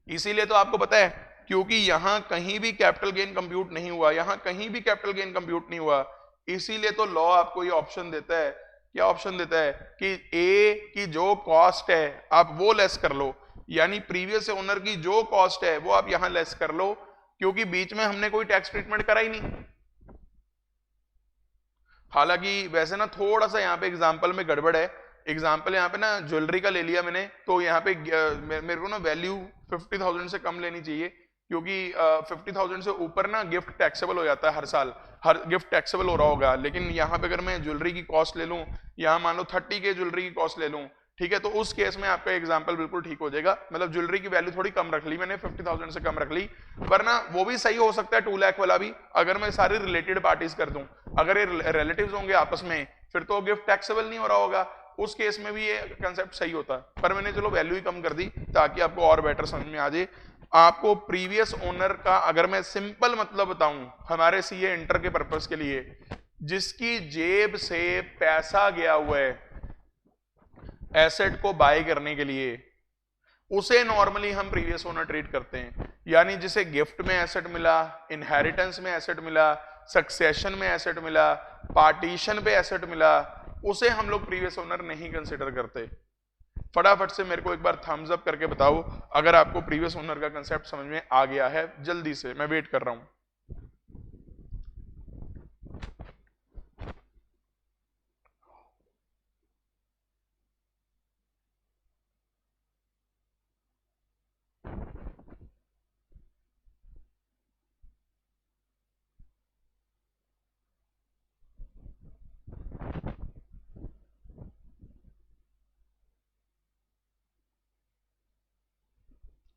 इसीलिए तो आपको पता है, क्योंकि यहां कहीं भी कैपिटल गेन कंप्यूट नहीं हुआ, यहां कहीं भी कैपिटल गेन कंप्यूट नहीं हुआ, इसीलिए तो लॉ आपको ये ऑप्शन देता है। क्या ऑप्शन देता है? कि ए की जो कॉस्ट है आप वो लेस कर लो, यानी प्रीवियस ओनर की जो कॉस्ट है वो आप यहां लेस कर लो, क्योंकि बीच में हमने कोई टैक्स ट्रीटमेंट करा ही नहीं। हालांकि वैसे ना थोड़ा सा यहाँ पे एग्जांपल में गड़बड़ है, एग्जाम्पल यहाँ पे ना ज्वेलरी का ले लिया मैंने, तो यहाँ पे मेरे को ना वैल्यू 50,000 से कम लेनी चाहिए, क्योंकि 50,000 से ऊपर ना गिफ्ट टैक्सेबल हो जाता है हर साल, हर गिफ्ट टैक्सेबल हो रहा होगा। लेकिन यहाँ पे अगर मैं ज्वेलरी की कॉस्ट ले लूँ, यहाँ मान लो 30 के ज्वेलरी की कॉस्ट ले लूँ, ठीक है, तो उस केस में आपका एग्जाम्पल बिल्कुल ठीक हो जाएगा। मतलब ज्वेलरी की वैल्यू थोड़ी कम रख ली मैंने, 50,000 से कम रख ली, वरना वो भी सही हो सकता है 2 लाख वाला भी, अगर मैं सारी रिलेटेड पार्टीज कर दूं। अगर ये रिलेटिव्स होंगे आपस में, फिर तो गिफ्ट टैक्सेबल नहीं हो रहा होगा, उस केस में भी ये कंसेप्ट सही होता है। पर मैंने चलो वैल्यू ही कम कर दी ताकि आपको और बेटर समझ में आ जाए। आपको प्रीवियस ओनर का अगर मैं सिंपल मतलब बताऊं हमारे सीए इंटर के पर्पस के लिए, जिसकी जेब से पैसा गया हुआ है एसेट को बाय करने के लिए, उसे नॉर्मली हम प्रीवियस ओनर ट्रीट करते हैं। यानी जिसे गिफ्ट में एसेट मिला, इनहेरिटेंस में एसेट मिला, सक्सेशन में एसेट मिला, पार्टीशन पे एसेट मिला, उसे हम लोग प्रीवियस ओनर नहीं कंसिडर करते। फटाफट से मेरे को एक बार थम्स अप करके बताओ अगर आपको प्रीवियस ओनर का कंसेप्ट समझ में आ गया है, जल्दी से, मैं वेट कर रहा हूं।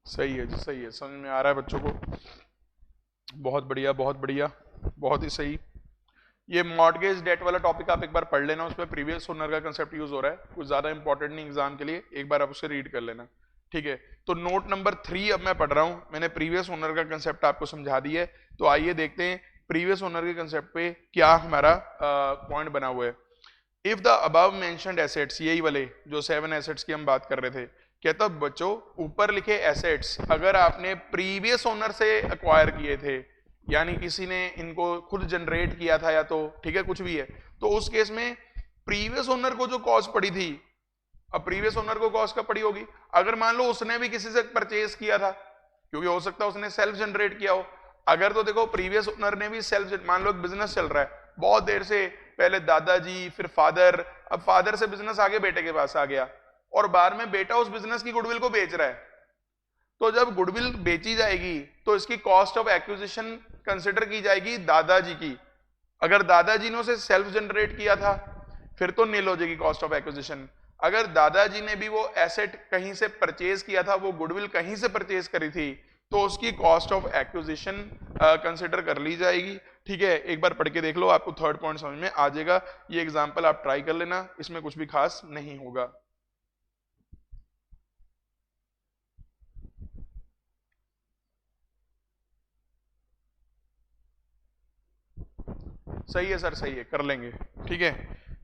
सही है जी, सही है, समझ में आ रहा है बच्चों को। बहुत बढ़िया, बहुत बढ़िया, बहुत ही सही। ये मॉर्टगेज डेट वाला टॉपिक आप एक बार पढ़ लेना, उसमें प्रीवियस ओनर का कंसेप्ट यूज हो रहा है, कुछ ज्यादा इंपॉर्टेंट नहीं एग्जाम के लिए, एक बार आप उसे रीड कर लेना, ठीक है। तो नोट नंबर 3 अब मैं पढ़ रहा हूं, मैंने प्रीवियस ओनर का कंसेप्ट आपको समझा दिया है, तो आइए देखते हैं प्रीवियस ओनर के कंसेप्ट पे क्या हमारा पॉइंट बना हुआ है। If the above mentioned assets, यही वाले जो 7 एसेट्स की हम बात कर रहे थे, कहता बच्चों ऊपर लिखे एसेट्स अगर आपने प्रीवियस ओनर से अक्वायर किए थे, यानी किसी ने इनको खुद जनरेट किया था या तो, ठीक है, कुछ भी है, तो उस केस में प्रीवियस ओनर को जो कॉस्ट पड़ी थी, अब प्रीवियस ओनर को कॉस्ट कब पड़ी होगी, अगर मान लो उसने भी किसी से परचेज किया था, क्योंकि हो सकता है उसने सेल्फ जनरेट किया हो। अगर तो देखो प्रीवियस ओनर ने भी सेल्फ, मान लो एक बिजनेस चल रहा है बहुत देर से, पहले दादाजी फिर फादर, अब फादर से बिजनेस आगे बेटे के पास आ गया, और बाद में बेटा उस बिजनेस की गुडविल को बेच रहा है, तो जब गुडविल बेची जाएगी तो इसकी कॉस्ट ऑफ एक्विजिशन कंसिडर की जाएगी दादाजी की। अगर दादाजी ने उसे सेल्फ जनरेट किया था फिर तो नील हो जाएगी कॉस्ट ऑफ एक्विजिशन। अगर दादाजी ने भी वो एसेट कहीं से परचेज किया था, वो गुडविल कहीं से परचेज करी थी, तो उसकी कॉस्ट ऑफ एक्विजिशन कंसिडर कर ली जाएगी, ठीक है। एक बार पढ़ के देख लो, आपको थर्ड पॉइंट समझ में आ जाएगा। ये एग्जांपल आप ट्राई कर लेना, इसमें कुछ भी खास नहीं होगा। सही है सर, सही है, कर लेंगे, ठीक है।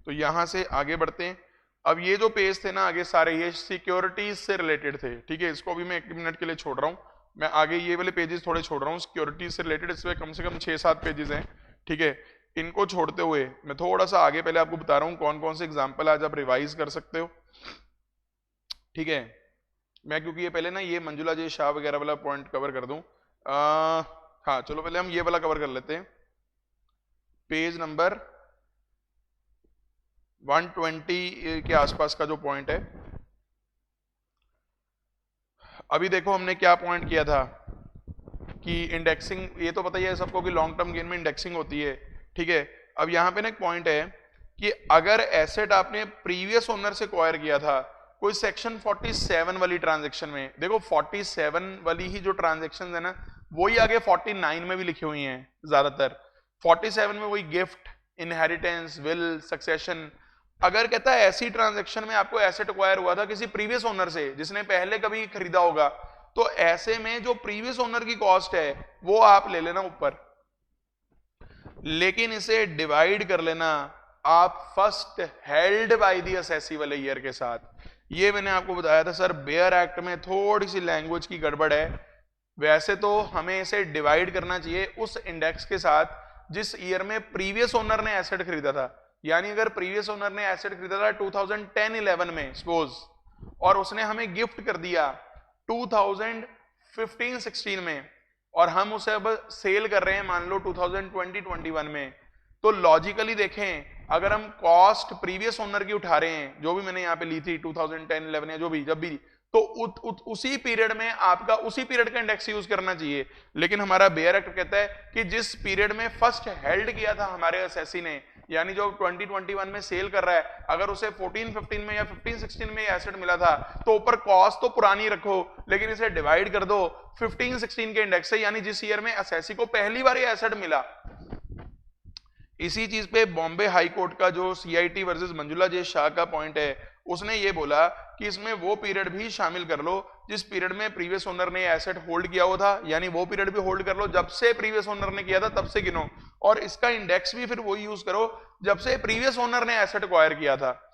तो यहां से आगे बढ़ते हैं। अब ये जो पेज थे ना आगे सारे, ये सिक्योरिटीज से रिलेटेड थे, ठीक है, इसको भी मैं 1 मिनट के लिए छोड़ रहा हूं, मैं आगे ये वाले पेजेस थोड़े छोड़ रहा हूँ सिक्योरिटीज से रिलेटेड, इसमें कम से कम 6-7 पेजेस हैं, ठीक है। इनको छोड़ते हुए मैं थोड़ा सा आगे पहले आपको बता रहा हूँ कौन कौन से एग्जाम्पल आज आप रिवाइज कर सकते हो, ठीक है। मैं क्योंकि ये पहले ना ये मंजुला जी शाह वगैरह वाला पॉइंट कवर कर दूं, हाँ चलो पहले हम ये वाला कवर कर लेते हैं, पेज नंबर 120 के आसपास का जो पॉइंट है। अभी देखो हमने क्या पॉइंट किया था कि इंडेक्सिंग, ये तो पता ही है सबको कि लॉन्ग टर्म गेन में इंडेक्सिंग होती है, ठीक है। अब यहां पे ना एक पॉइंट है कि अगर एसेट आपने प्रीवियस ओनर से एक्वायर किया था, कोई सेक्शन 47 वाली ट्रांजेक्शन में, देखो 47 वाली ही जो ट्रांजेक्शन है ना, वही आगे 49 में भी लिखी हुई हैं ज्यादातर। 47 में वही गिफ्ट, इनहेरिटेंस, विल, सक्सेशन। अगर कहता है ऐसी ट्रांजेक्शन में आपको एसेट एक्वायर हुआ था किसी प्रीवियस ओनर से जिसने पहले कभी खरीदा होगा, तो ऐसे में जो प्रीवियस ओनर की कॉस्ट है वो आप ले लेना ऊपर, लेकिन इसे डिवाइड कर लेना आप first held by the assessee वाले ईयर के साथ। ये मैंने आपको बताया था सर, बेयर एक्ट में थोड़ी सी लैंग्वेज की गड़बड़ है। वैसे तो हमें इसे डिवाइड करना चाहिए उस इंडेक्स के साथ जिस ईयर में प्रीवियस ओनर ने एसेट खरीदा था। यानी अगर प्रीवियस ओनर ने एसेट खरीदा था 2010-11 में सपोज, और उसने हमें गिफ्ट कर दिया 2015-16 में, और हम उसे अब सेल कर रहे हैं मान लो 2020-21 में, तो लॉजिकली देखें, अगर हम कॉस्ट प्रीवियस ओनर की उठा रहे हैं, जो भी मैंने यहाँ पे ली थी 2010 11 या जो भी जब भी, तो उसी पीरियड में आपका उसी पीरियड का इंडेक्स यूज करना चाहिए। लेकिन हमारा बेयर एक्ट कहता है कि जिस पीरियड में फर्स्ट हेल्ड किया था हमारे एसएससी ने, यानी जो 2021 में सेल कर रहा है, अगर उसे 14-15 में या 15-16 में एसेट मिला था, तो ऊपर कॉस्ट तो पुरानी रखो, लेकिन इसे डिवाइड कर दो 15-16 के इंडेक्स से, यानी जिस ईयर में एसएससी को पहली बार ये एसेट मिला। इसी चीज पे बॉम्बे हाई कोर्ट का जो CIT versus Manjula J Shah का पॉइंट है, उसने ये बोला कि इसमें वो पीरियड भी शामिल कर लो जिस पीरियड में प्रीवियस ओनर ने एसेट होल्ड किया हुआ था, यानी वो पीरियड भी होल्ड कर लो जब से प्रीवियस ओनर ने किया था तब से गिनो, और इसका इंडेक्स भी फिर वही यूज करो जब से प्रीवियस ओनर ने एसेट एक्वायर किया था।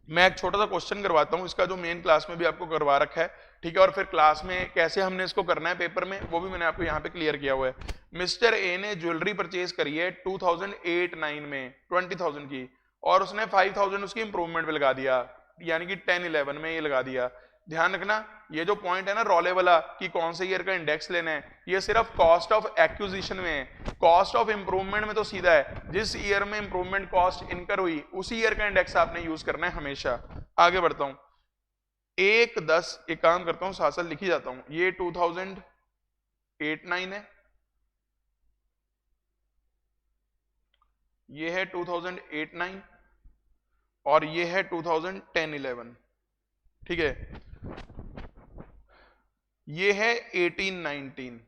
मैं एक छोटा सा क्वेश्चन करवाता हूं, इसका जो मेन क्लास में भी आपको करवा रखा है, ठीक है, और फिर क्लास में कैसे हमने इसको करना है पेपर में, वो भी मैंने आपको यहाँ पे क्लियर किया हुआ है। मिस्टर ए ने ज्वेलरी परचेज करी है 2008-9 में 20,000 की, और उसने 5,000 उसकी इंप्रूवमेंट पे लगा दिया, यानी कि 10-11 में ये लगा दिया। ध्यान रखना, ये जो पॉइंट है ना रोले वाला कि कौन से ईयर का इंडेक्स लेना है, ये सिर्फ कॉस्ट ऑफ एक्विजिशन में है। कॉस्ट ऑफ इंप्रूवमेंट में तो सीधा है, जिस ईयर में इंप्रूवमेंट कॉस्ट इनकर हुई उसी ईयर का इंडेक्स आपने यूज करना है हमेशा। आगे बढ़ता हूं, 1-10 एक काम करता हूं, साथ साथ लिखी जाता हूं। ये 2008-9 है, ये है 2008-9, और ये है 2010-11, ठीक है। ये है 18-19।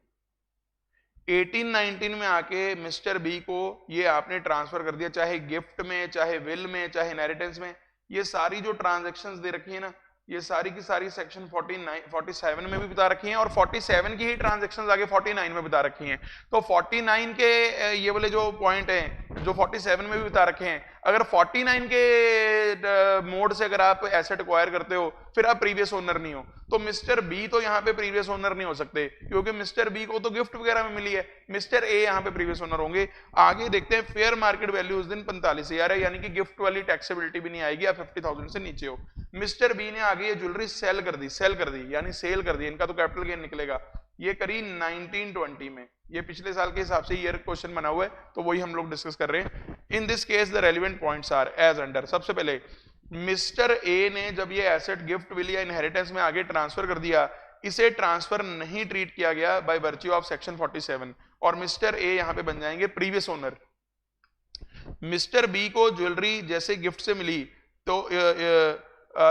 18-19 में आके मिस्टर बी को ये आपने ट्रांसफर कर दिया, चाहे गिफ्ट में, चाहे विल में, चाहे इनहेरिटेंस में। ये सारी जो ट्रांजैक्शंस दे रखी है ना, ये सारी की सारी सेक्शन 47 में भी बता रखी हैं, और 47 की ही ट्रांजैक्शंस आगे 49 में बता रखी हैं। तो 49 के ये वाले जो पॉइंट हैं जो 47 में भी बता रखे हैं, अगर 49 के मोड से अगर आप एसेट एक्वायर करते हो, फिर आप प्रीवियस ओनर नहीं हो, तो मिस्टर बी तो यहाँ पे प्रीवियस ओनर नहीं हो सकते, क्योंकि मिस्टर बी को तो गिफ्ट वगैरह में मिली है। मिस्टर ए यहाँ पे प्रीवियस ओनर होंगे। आगे देखते हैं, फेयर मार्केट वैल्यू उस दिन 45,000 है, यानी कि गिफ्ट वाली टैक्सेबिलिटी भी नहीं आएगी, आप 50,000 से नीचे हो। मिस्टर बी ने आगे ये ज्वेलरी सेल कर दी यानी सेल कर दी, इनका तो कैपिटल गेन निकलेगा। ये करी 1920 में, ये पिछले साल के हिसाब से ईयर क्वेश्चन बना हुआ है, तो वही हम लोग डिस्कस कर रहे हैं। In this case the relevant points are as under. सबसे पहले मिस्टर ए ने जब ये एसेट गिफ्ट विल या इनहेरिटेंस में आगे ट्रांसफर कर दिया, इसे ट्रांसफर नहीं ट्रीट किया गया बाय वर्च्यू ऑफ सेक्शन 47, और मिस्टर ए यहां पे बन जाएंगे प्रीवियस ओनर। मिस्टर बी को ज्वेलरी जैसे गिफ्ट से मिली, तो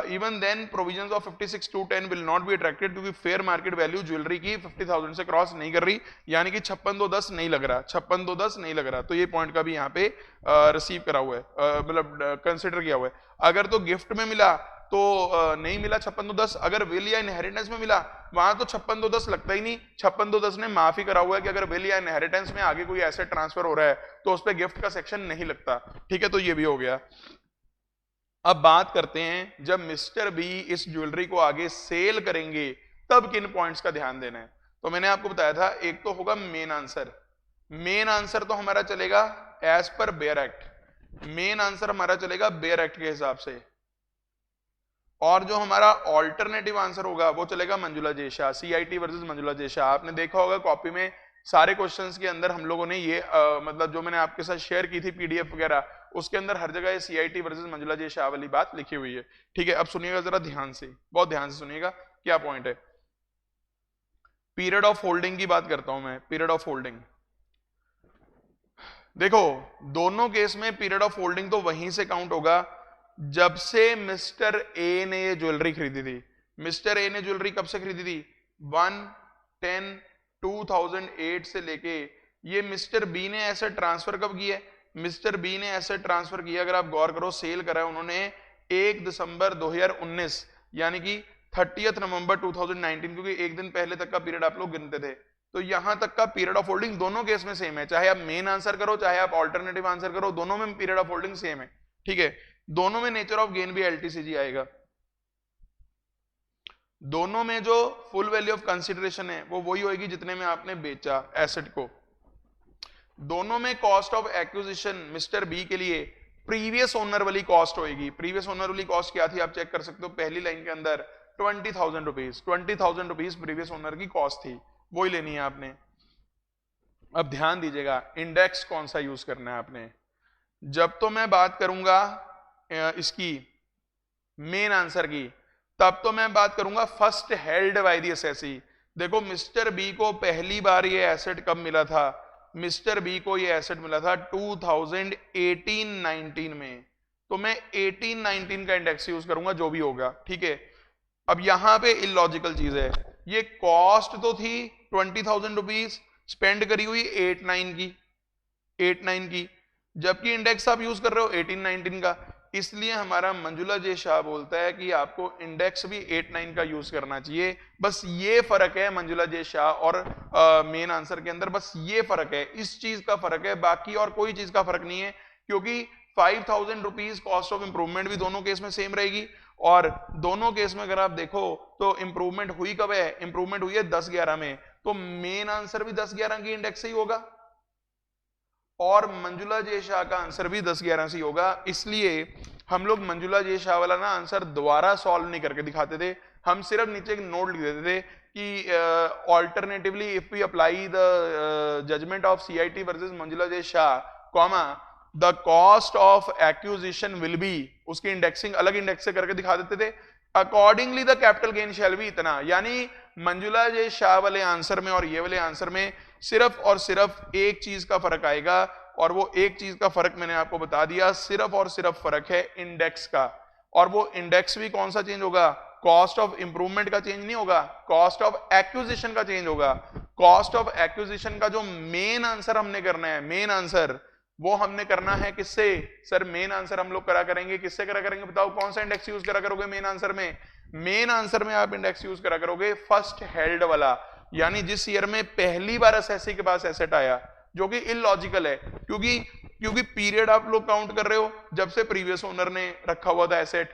even then provisions of 56(2)(10) will not be attracted, क्योंकि फेयर मार्केट वैल्यू ज्वेलरी की 50,000 से क्रॉस नहीं कर रही, यानी कि 56,210 नहीं लग रहा, 56,210 नहीं लग रहा। तो ये पॉइंट का भी यहाँ पे रिसीव करा हुआ है, मतलब कंसिडर किया हुआ है। अगर तो गिफ्ट में मिला तो नहीं मिला 56,210, अगर विल या इनहेरिटेंस में मिला वहां तो 56,210 लगता ही नहीं। 56,210 ने माफ ही करा हुआ है कि अगर विल या इनहेरिटेंस में आगे कोई एसेट ट्रांसफर हो रहा है तो उस पर गिफ्ट का सेक्शन नहीं लगता, ठीक है। तो ये भी हो गया। अब बात करते हैं, जब मिस्टर बी इस ज्वेलरी को आगे सेल करेंगे तब किन पॉइंट्स का ध्यान देना है। तो मैंने आपको बताया था, एक तो होगा मेन आंसर। मेन आंसर तो हमारा चलेगा as per bare act, main answer हमारा चलेगा बेयर एक्ट के हिसाब से, और जो हमारा ऑल्टरनेटिव आंसर होगा वो चलेगा Manjula J Shah, CIT versus Manjula J Shah. आपने देखा होगा कॉपी में सारे क्वेश्चंस के अंदर हम लोगों ने ये मतलब जो मैंने आपके साथ शेयर की थी पीडीएफ वगैरह, उसके अंदर हर जगह CIT versus Manjula J Shah वाली बात लिखी हुई है, ठीक है। अब सुनिएगा जरा ध्यान से, बहुत ध्यान से सुनिएगा क्या पॉइंट है। पीरियड ऑफ होल्डिंग की बात करता हूं मैं। पीरियड ऑफ होल्डिंग देखो, दोनों केस में पीरियड ऑफ होल्डिंग तो वहीं से काउंट होगा जब से मिस्टर ए ने ये ज्वेलरी खरीदी थी। मिस्टर ए ने ज्वेलरी कब से खरीदी थी? 1/10/2008 से लेके ये मिस्टर बी ने एसेट ट्रांसफर कब किया है? मिस्टर बी ने एसेट ट्रांसफर किया, अगर आप गौर करो, सेल करा है उन्होंने 1 दिसंबर 2019, यानी कि 30 नवंबर 2019, क्योंकि एक दिन पहले तक का पीरियड आप लोग गिनते थे। तो यहां तक का पीरियड ऑफ होल्डिंग दोनों केस में सेम है, चाहे आप मेन आंसर करो चाहे आप ऑल्टरनेटिव आंसर करो, दोनों में पीरियड ऑफ होल्डिंग सेम है, ठीक है। दोनों में नेचर ऑफ गेन भी एलटीसीजी आएगा। दोनों में जो फुल वैल्यू ऑफ कंसिडरेशन है वो वही होगी जितने में आपने बेचा एसेट को। दोनों में cost of acquisition mister B के लिए प्रीवियस ओनर वाली कॉस्ट होगी। प्रीवियस ओनर वाली कॉस्ट क्या थी आप चेक कर सकते हो, पहली लाइन के अंदर 20,000 रुपीज, 20,000 रुपीज प्रीवियस ओनर की कॉस्ट थी, वही लेनी है आपने। अब ध्यान दीजिएगा इंडेक्स कौन सा यूज करना है आपने। जब तो मैं बात करूंगा इसकी मेन आंसर की, तब तो मैं बात करूंगा first held by the assessee. देखो मिस्टर बी को पहली बार ये एसेट कब मिला था? मिस्टर बी को ये एसेट मिला था 2018-19 में। तो मैं 18-19 का इंडेक्स यूज करूंगा जो भी होगा, ठीक है। अब यहां पे इलॉजिकल चीज है, ये कॉस्ट तो थी 20,000 रुपीज, स्पेंड करी हुई 8-9 की, जबकि इंडेक्स आप यूज कर रहे हो 18-19 का। इसलिए हमारा मंजुला जे शाह बोलता है कि आपको इंडेक्स भी 8-9 का यूज करना चाहिए। बस ये फर्क है मंजुला जे शाह और मेन आंसर के अंदर, बस ये फर्क है, इस चीज का फर्क है, बाकी और कोई चीज का फर्क नहीं है। क्योंकि 5,000 रुपीज कॉस्ट ऑफ इंप्रूवमेंट भी दोनों केस में सेम रहेगी, और दोनों केस में अगर आप देखो तो इंप्रूवमेंट हुई कब है? इंप्रूवमेंट हुई है 10-11 में, तो मेन आंसर भी 10-11 की इंडेक्स से ही होगा, और मंजुला जे शाह का आंसर भी 10-11 से ही होगा। इसलिए हम लोग मंजुला जे शाह वाला ना आंसर दोबारा सॉल्व नहीं करके दिखाते थे, हम सिर्फ नीचे एक नोट लिख देते थे कि alternatively if we apply the judgement of CIT versus Manjula J Shah, comma the cost of acquisition will be, उसकी इंडेक्सिंग अलग इंडेक्स से करके दिखा देते थे, accordingly the capital gain shall be इतना। यानी मंजुला जे शाह वाले आंसर में और ये वाले आंसर में सिर्फ और सिर्फ एक चीज का फर्क आएगा, और वो एक चीज का फर्क मैंने आपको बता दिया, सिर्फ और सिर्फ फर्क है इंडेक्स का। और वो इंडेक्स भी कौन सा चेंज होगा? कॉस्ट ऑफ इंप्रूवमेंट का चेंज नहीं होगा, कॉस्ट ऑफ एक्विजिशन का चेंज होगा। कॉस्ट ऑफ एक्विजिशन का जो मेन आंसर हमने करना है, मेन आंसर वो हमने करना है किससे? सर मेन आंसर हम लोग करा करेंगे, किससे करा करेंगे बताओ? कौन सा इंडेक्स यूज करा करोगे मेन आंसर में? मेन आंसर में आप इंडेक्स यूज करा करोगे फर्स्ट हेल्ड वाला, यानी जिस ईयर में पहली बार एसएससी के पास एसेट आया, जो कि इलॉजिकल है, क्योंकि पीरियड आप लोग काउंट कर रहे हो जब से प्रीवियस ओनर ने रखा हुआ था एसेट,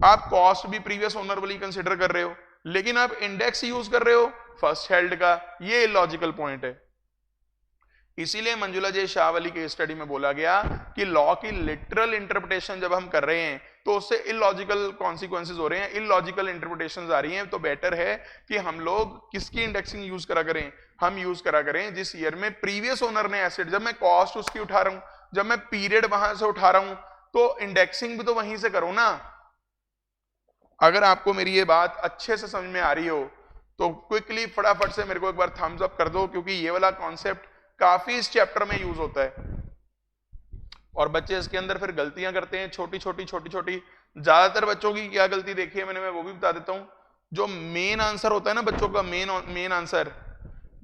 आप कॉस्ट भी प्रीवियस ओनर वाली कंसिडर कर रहे हो, लेकिन आप इंडेक्स यूज कर रहे हो फर्स्ट हेल्ड का। ये इलॉजिकल पॉइंट है। इसीलिए मंजुला जे शाह वाली केस स्टडी में बोला गया कि लॉ की लिटरल इंटरप्रिटेशन जब हम कर रहे हैं तो उससे इलॉजिकल कॉन्सिक्वेंसेज हो रहे हैं, इलॉजिकल इंटरप्रिटेशंस आ रही हैं, तो बेटर है कि हम लोग किसकी इंडेक्सिंग यूज करा करें? हम यूज करा करें जिस ईयर में प्रीवियस ओनर ने एसेट, जब मैं कॉस्ट उसकी उठा रहा हूं, जब मैं पीरियड वहां से उठा रहा हूं, तो इंडेक्सिंग भी तो वहीं से करो ना। अगर आपको मेरी ये बात अच्छे से समझ में आ रही हो तो क्विकली फटाफट से मेरे को एक बार थम्स अप कर दो, क्योंकि ये वाला कॉन्सेप्ट काफी इस चैप्टर में यूज होता है, और बच्चे इसके अंदर फिर गलतियां करते हैं छोटी छोटी। ज्यादातर बच्चों की क्या गलती देखी है मैंने, मैं वो भी बता देता हूं। जो मेन आंसर होता है ना बच्चों का, मेन आंसर,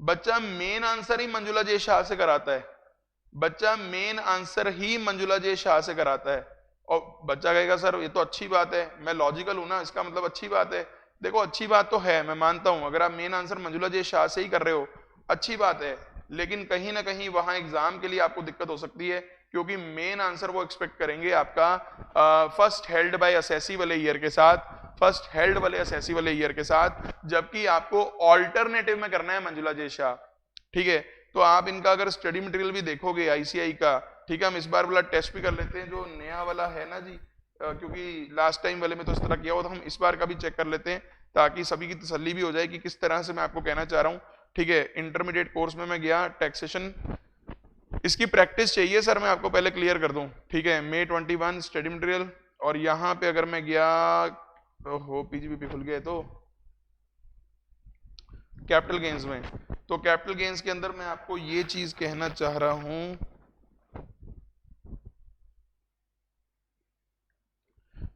बच्चा मेन आंसर ही मंजुला जे शाह से कराता है, बच्चा मेन आंसर ही मंजुला जे शाह से कराता है। और बच्चा कहेगा सर ये तो अच्छी बात है, मैं लॉजिकल हूं ना, इसका मतलब अच्छी बात है। देखो अच्छी बात तो है, मैं मानता हूं, अगर आप main answer Manjula J Shah से ही कर रहे हो अच्छी बात है, लेकिन कहीं ना कहीं वहां एग्जाम के लिए आपको दिक्कत हो सकती है, क्योंकि मेन आंसर वो एक्सपेक्ट करेंगे आपका फर्स्ट हेल्ड बाय एसएससी वाले ईयर के साथ, फर्स्ट हेल्ड वाले एसएससी वाले ईयर के साथ, जबकि आपको ऑल्टरनेटिव में करना है मंजुला जे शाह। ठीक है, तो आप इनका अगर स्टडी मटेरियल भी देखोगे आईसीआई का, ठीक है, हम इस बार वाला टेस्ट भी कर लेते हैं जो नया वाला है ना जी, क्योंकि लास्ट टाइम वाले में तो इस तरह किया हुआ, तो हम इस बार का भी चेक कर लेते हैं ताकि सभी की तसल्ली भी हो जाए कि किस तरह से मैं आपको कहना चाह रहा हूँ। ठीक है, इंटरमीडिएट कोर्स में मैं गया, टैक्सेशन इसकी प्रैक्टिस चाहिए सर, मैं आपको पहले क्लियर कर दूं। ठीक है, May 21 स्टडी मटेरियल, और यहां पे अगर मैं गया, हो पीजीबीपी खुल गया, तो कैपिटल गेन्स में, तो कैपिटल गेन्स के अंदर मैं आपको ये चीज कहना चाह रहा हूं,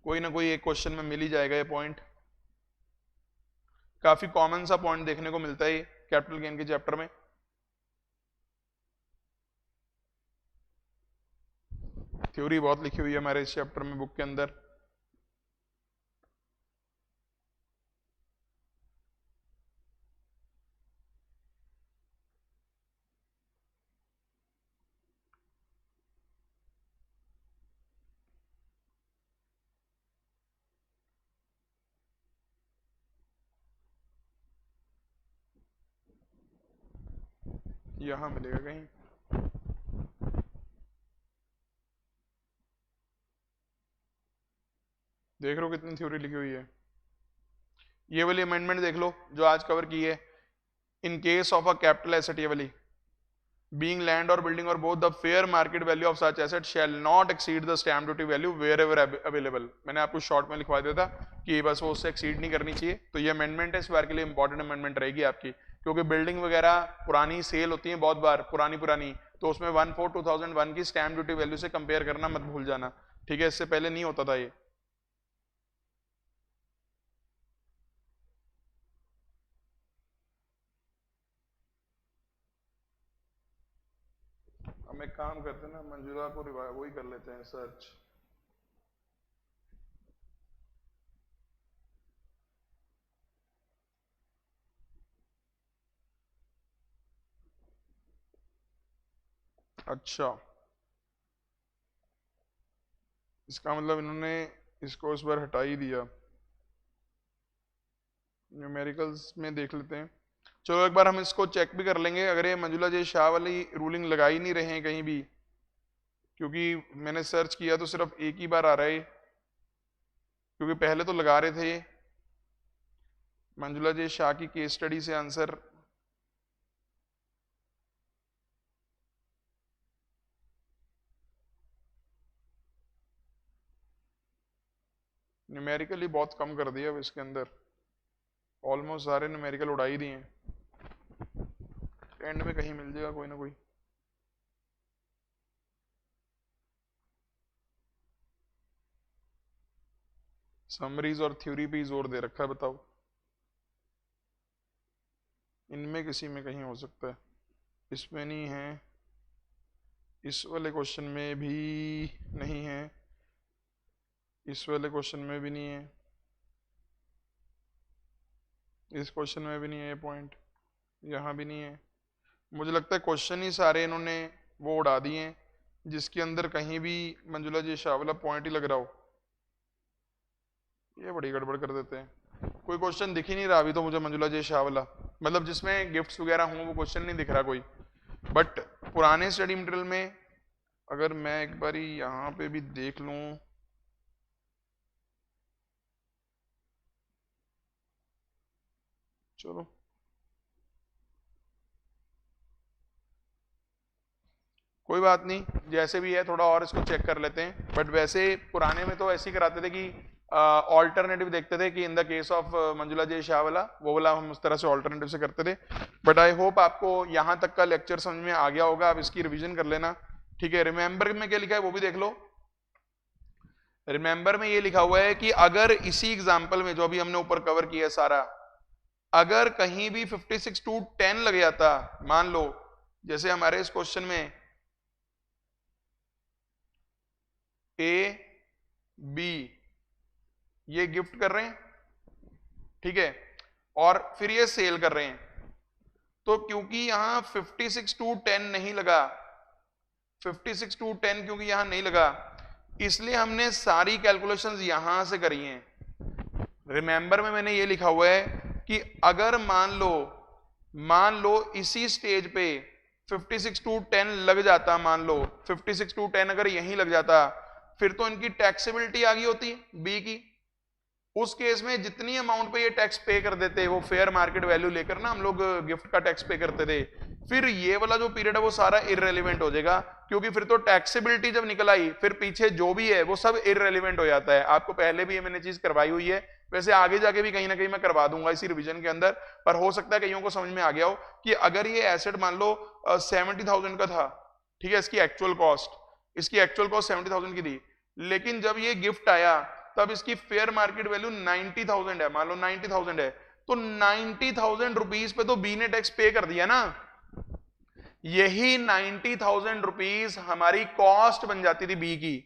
कोई ना कोई एक क्वेश्चन में मिल ही जाएगा ये पॉइंट, काफी कॉमन सा पॉइंट देखने को मिलता है कैपिटल गेन के चैप्टर में। थ्योरी बहुत लिखी हुई है हमारे इस चैप्टर में बुक के अंदर। यहां मिलेगा कहीं, देख रहे हो कितनी थ्योरी लिखी हुई है। ये वाली अमेंडमेंट देख लो जो आज कवर की है, इन case of a capital asset, ये वाली being land or building or both, the fair market value of such asset shall not exceed the stamp duty value wherever available। मैंने आपको शॉर्ट में लिखवा दिया था कि बस वो उससे एक्सीड नहीं करनी चाहिए। तो ये अमेंडमेंट है, इस बार के लिए इंपॉर्टेंट अमेंडमेंट रहेगी आपकी, क्योंकि बिल्डिंग वगैरह पुरानी सेल होती है बहुत बार, पुरानी, तो उसमें 1/4/2001 की स्टैम्प ड्यूटी वैल्यू से कंपेयर करना मत भूल जाना, ठीक है? इससे पहले नहीं होता था ये। हम एक काम करते हैं ना, मंजूरा को वही कर लेते हैं सर्च। अच्छा, इसका मतलब इन्होंने इसको इस बार हटा ही दिया। न्यूमेरिकल्स में देख लेते हैं, चलो एक बार हम इसको चेक भी कर लेंगे अगर ये मंजुला जे शाह वाली रूलिंग लगा ही नहीं रहे हैं कहीं भी, क्योंकि मैंने सर्च किया तो सिर्फ एक ही बार आ रहा है, क्योंकि पहले तो लगा रहे थे ये मंजुला जे शाह की केस स्टडी से आंसर। न्यूमेरिकली बहुत कम कर दिया अब इसके अंदर, ऑलमोस्ट सारे न्यूमेरिकल उड़ा ही दिए हैं। एंड में कहीं मिल जाएगा कोई ना कोई। समरीज और थ्योरी पे जोर दे रखा है, बताओ इनमें किसी में कहीं हो सकता है, इसमें नहीं है, इस वाले क्वेश्चन में भी नहीं है, इस वाले क्वेश्चन में भी नहीं है, इस क्वेश्चन में भी नहीं है, ये पॉइंट यहाँ भी नहीं है। मुझे लगता है क्वेश्चन ही सारे इन्होंने वो उड़ा दिए हैं जिसके अंदर कहीं भी मंजुला जी शाह वाला पॉइंट ही लग रहा हो। ये बड़ी गड़बड़ कर देते हैं, कोई क्वेश्चन दिख ही नहीं रहा अभी तो मुझे मंजुला जी शाह वाला, मतलब जिसमें गिफ्ट्स वगैरह हों वो क्वेश्चन नहीं दिख रहा कोई। बट पुराने स्टडी मटेरियल में अगर मैं एक बारी यहाँ पे भी देख लूँ, चलो कोई बात नहीं, जैसे भी है थोड़ा और इसको चेक कर लेते हैं। बट वैसे पुराने में तो ऐसे ही कराते थे कि ऑल्टरनेटिव देखते थे कि in the case of Manjula J Shah वाला, वो वाला हम उस तरह से ऑल्टरनेटिव से करते थे। बट आई होप आपको यहाँ तक का लेक्चर समझ में आ गया होगा, आप इसकी रिवीजन कर लेना, ठीक है? रिमेंबर में क्या लिखा है वो भी देख लो। रिमेंबर में ये लिखा हुआ है कि अगर इसी एग्जाम्पल में जो अभी हमने ऊपर कवर किया है सारा, अगर कहीं भी 56 to 10 लग जाता, मान लो जैसे हमारे इस क्वेश्चन में ए बी ये गिफ्ट कर रहे हैं, ठीक है, और फिर ये सेल कर रहे हैं, तो क्योंकि यहां 56 to 10 नहीं लगा, 56 to 10 क्योंकि यहां नहीं लगा, इसलिए हमने सारी कैलकुलेशंस यहां से करी हैं। रिमेंबर में मैंने ये लिखा हुआ है कि अगर मान लो इसी स्टेज पे 56 to 10 लग जाता, मान लो 56 to 10 अगर यहीं लग जाता, फिर तो इनकी टैक्सेबिलिटी आ गई होती बी की। उस केस में जितनी अमाउंट पे ये टैक्स पे कर देते, वो फेयर मार्केट वैल्यू लेकर ना हम लोग गिफ्ट का टैक्स पे करते थे, फिर ये वाला जो पीरियड है वो सारा इररेलेवेंट हो जाएगा, क्योंकि फिर तो टैक्सेबिलिटी जब निकल आई फिर पीछे जो भी है वो सब इररेलेवेंट हो जाता है। आपको पहले भी ये मैंने चीज करवाई हुई है, वैसे आगे जाके भी कहीं ना कहीं मैं करवा दूंगा इसी रिवीजन के अंदर, पर हो सकता है कईयों को समझ में आ गया हो कि अगर ये एसेट मान लो 70,000 का था, ठीक है, इसकी एक्चुअल कॉस्ट 70,000 की थी, लेकिन जब ये गिफ्ट आया तब इसकी फेयर मार्केट वैल्यू 90,000 है, मान लो 90,000 है, तो 90,000 रुपीज पे तो बी ने टैक्स पे कर दिया ना, यही 90,000 रुपीज हमारी कॉस्ट बन जाती थी बी की,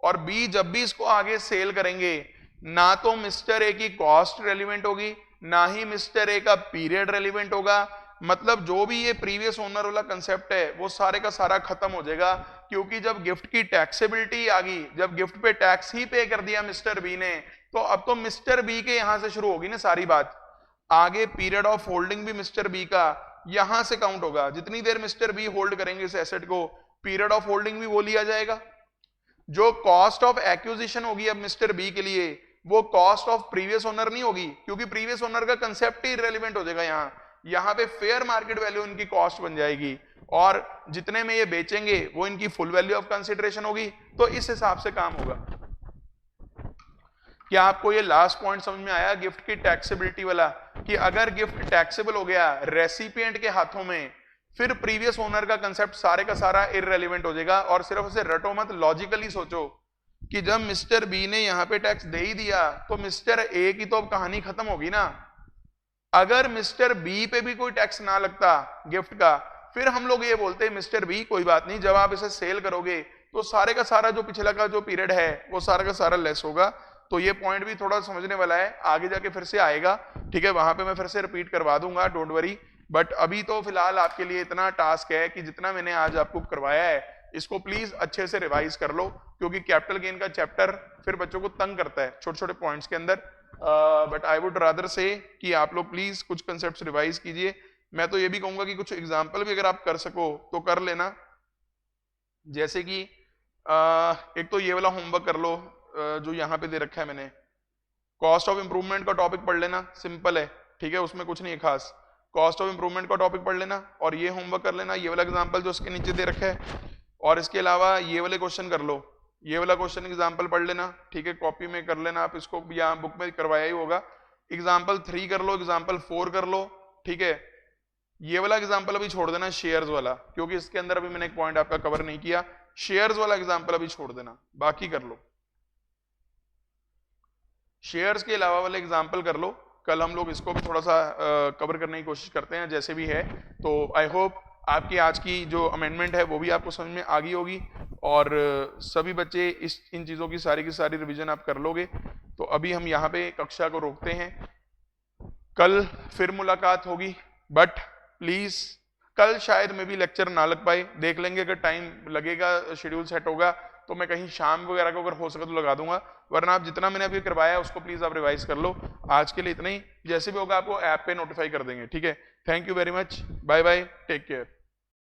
और बी जब भी इसको आगे सेल करेंगे ना तो मिस्टर ए की कॉस्ट रेलिवेंट होगी, ना ही मिस्टर ए का पीरियड रेलिवेंट होगा, मतलब जो भी ये प्रीवियस ओनर वाला कंसेप्ट है वो सारे का सारा खत्म हो जाएगा, क्योंकि जब गिफ्ट की टैक्सेबिलिटी आ गई, जब गिफ्ट पे टैक्स ही पे कर दिया मिस्टर बी ने, तो अब तो मिस्टर बी के यहां से शुरू होगी ना सारी बात, आगे पीरियड ऑफ होल्डिंग भी मिस्टर बी का यहां से काउंट होगा, जितनी देर मिस्टर बी होल्ड करेंगे इस एसेट को, पीरियड ऑफ होल्डिंग भी वो लिया जाएगा। जो कॉस्ट ऑफ एक्विजिशन होगी अब मिस्टर बी के लिए, वो कॉस्ट ऑफ प्रीवियस ओनर नहीं होगी, क्योंकि प्रीवियस ओनर का कंसेप्ट ही इररिलेवेंट हो जाएगा, यहां पे फेयर मार्केट वैल्यू इनकी कॉस्ट बन जाएगी, और जितने में ये बेचेंगे वो इनकी फुल वैल्यू ऑफ कंसिडरेशन होगी, तो इस हिसाब से काम होगा। क्या आपको ये लास्ट पॉइंट समझ में आया गिफ्ट की टैक्सेबिलिटी वाला, कि अगर गिफ्ट टैक्सेबल हो गया रेसिपिएंट के हाथों में, फिर प्रीवियस ओनर का कंसेप्ट सारे का सारा इररेलेवेंट हो जाएगा। और सिर्फ उसे रटो मत, लॉजिकली सोचो कि जब मिस्टर बी ने यहां पे टैक्स दे ही दिया तो मिस्टर ए की तो अब कहानी खत्म होगी ना। अगर मिस्टर बी पे भी कोई टैक्स ना लगता गिफ्ट का, फिर हम लोग ये बोलते मिस्टर बी कोई बात नहीं, जब आप इसे सेल करोगे तो सारे का सारा जो पिछला का जो पीरियड है वो सारा का सारा लेस होगा। तो ये पॉइंट भी थोड़ा समझने वाला है, आगे जाके फिर से आएगा, ठीक है, वहां पे मैं फिर से रिपीट करवा दूंगा, डोंट वरी। बट अभी तो फिलहाल आपके लिए इतना टास्क है कि जितना मैंने आज आपको करवाया है इसको प्लीज अच्छे से रिवाइज कर लो, क्योंकि कैपिटल गेन का चैप्टर फिर बच्चों को तंग करता है छोटे छोटे पॉइंट्स के अंदर। बट आई वुड रादर से कि आप लोग प्लीज कुछ कंसेप्ट्स रिवाइज कीजिए। मैं तो ये भी कहूंगा कि कुछ एग्जाम्पल भी अगर आप कर सको तो कर लेना, जैसे कि एक तो ये वाला होमवर्क कर लो जो यहाँ पे दे रखा है मैंने, कॉस्ट ऑफ इंप्रूवमेंट का टॉपिक पढ़ लेना, सिंपल है, ठीक है, उसमें कुछ नहीं है खास। कॉस्ट ऑफ इंप्रूवमेंट का टॉपिक पढ़ लेना और ये होमवर्क कर लेना, ये वाला एग्जांपल जो उसके नीचे दे रखा है। और इसके अलावा ये वाले क्वेश्चन कर लो, ये वाला क्वेश्चन एग्जांपल पढ़ लेना, ठीक है, कॉपी में कर लेना आप इसको, यहाँ बुक में करवाया ही होगा। एग्जाम्पल 3 कर लो, एग्जाम्पल 4 कर लो, ठीक है। ये वाला एग्जाम्पल अभी छोड़ देना शेयर्स वाला, क्योंकि इसके अंदर अभी मैंने एक पॉइंट आपका कवर नहीं किया, शेयर्स वाला एग्जाम्पल अभी छोड़ देना, बाकी कर लो। शेयर्स के अलावा वाले एग्जाम्पल कर लो, कल हम लोग इसको भी थोड़ा सा कवर करने की कोशिश करते हैं जैसे भी है। तो आई होप आपकी आज की जो अमेंडमेंट है वो भी आपको समझ में आ गई होगी और सभी बच्चे इन चीज़ों की सारी रिवीजन आप कर लोगे। तो अभी हम यहाँ पे कक्षा को रोकते हैं, कल फिर मुलाकात होगी, बट प्लीज कल शायद में भी लेक्चर ना लग पाए, देख लेंगे, अगर टाइम लगेगा शेड्यूल सेट होगा तो मैं कहीं शाम वगैरह को अगर हो सके तो लगा दूंगा, वरना आप जितना मैंने अभी करवाया है उसको प्लीज आप रिवाइज कर लो। आज के लिए इतना ही, जैसे भी होगा आपको ऐप पे नोटिफाई कर देंगे, ठीक है। Thank you very much, bye bye, take care.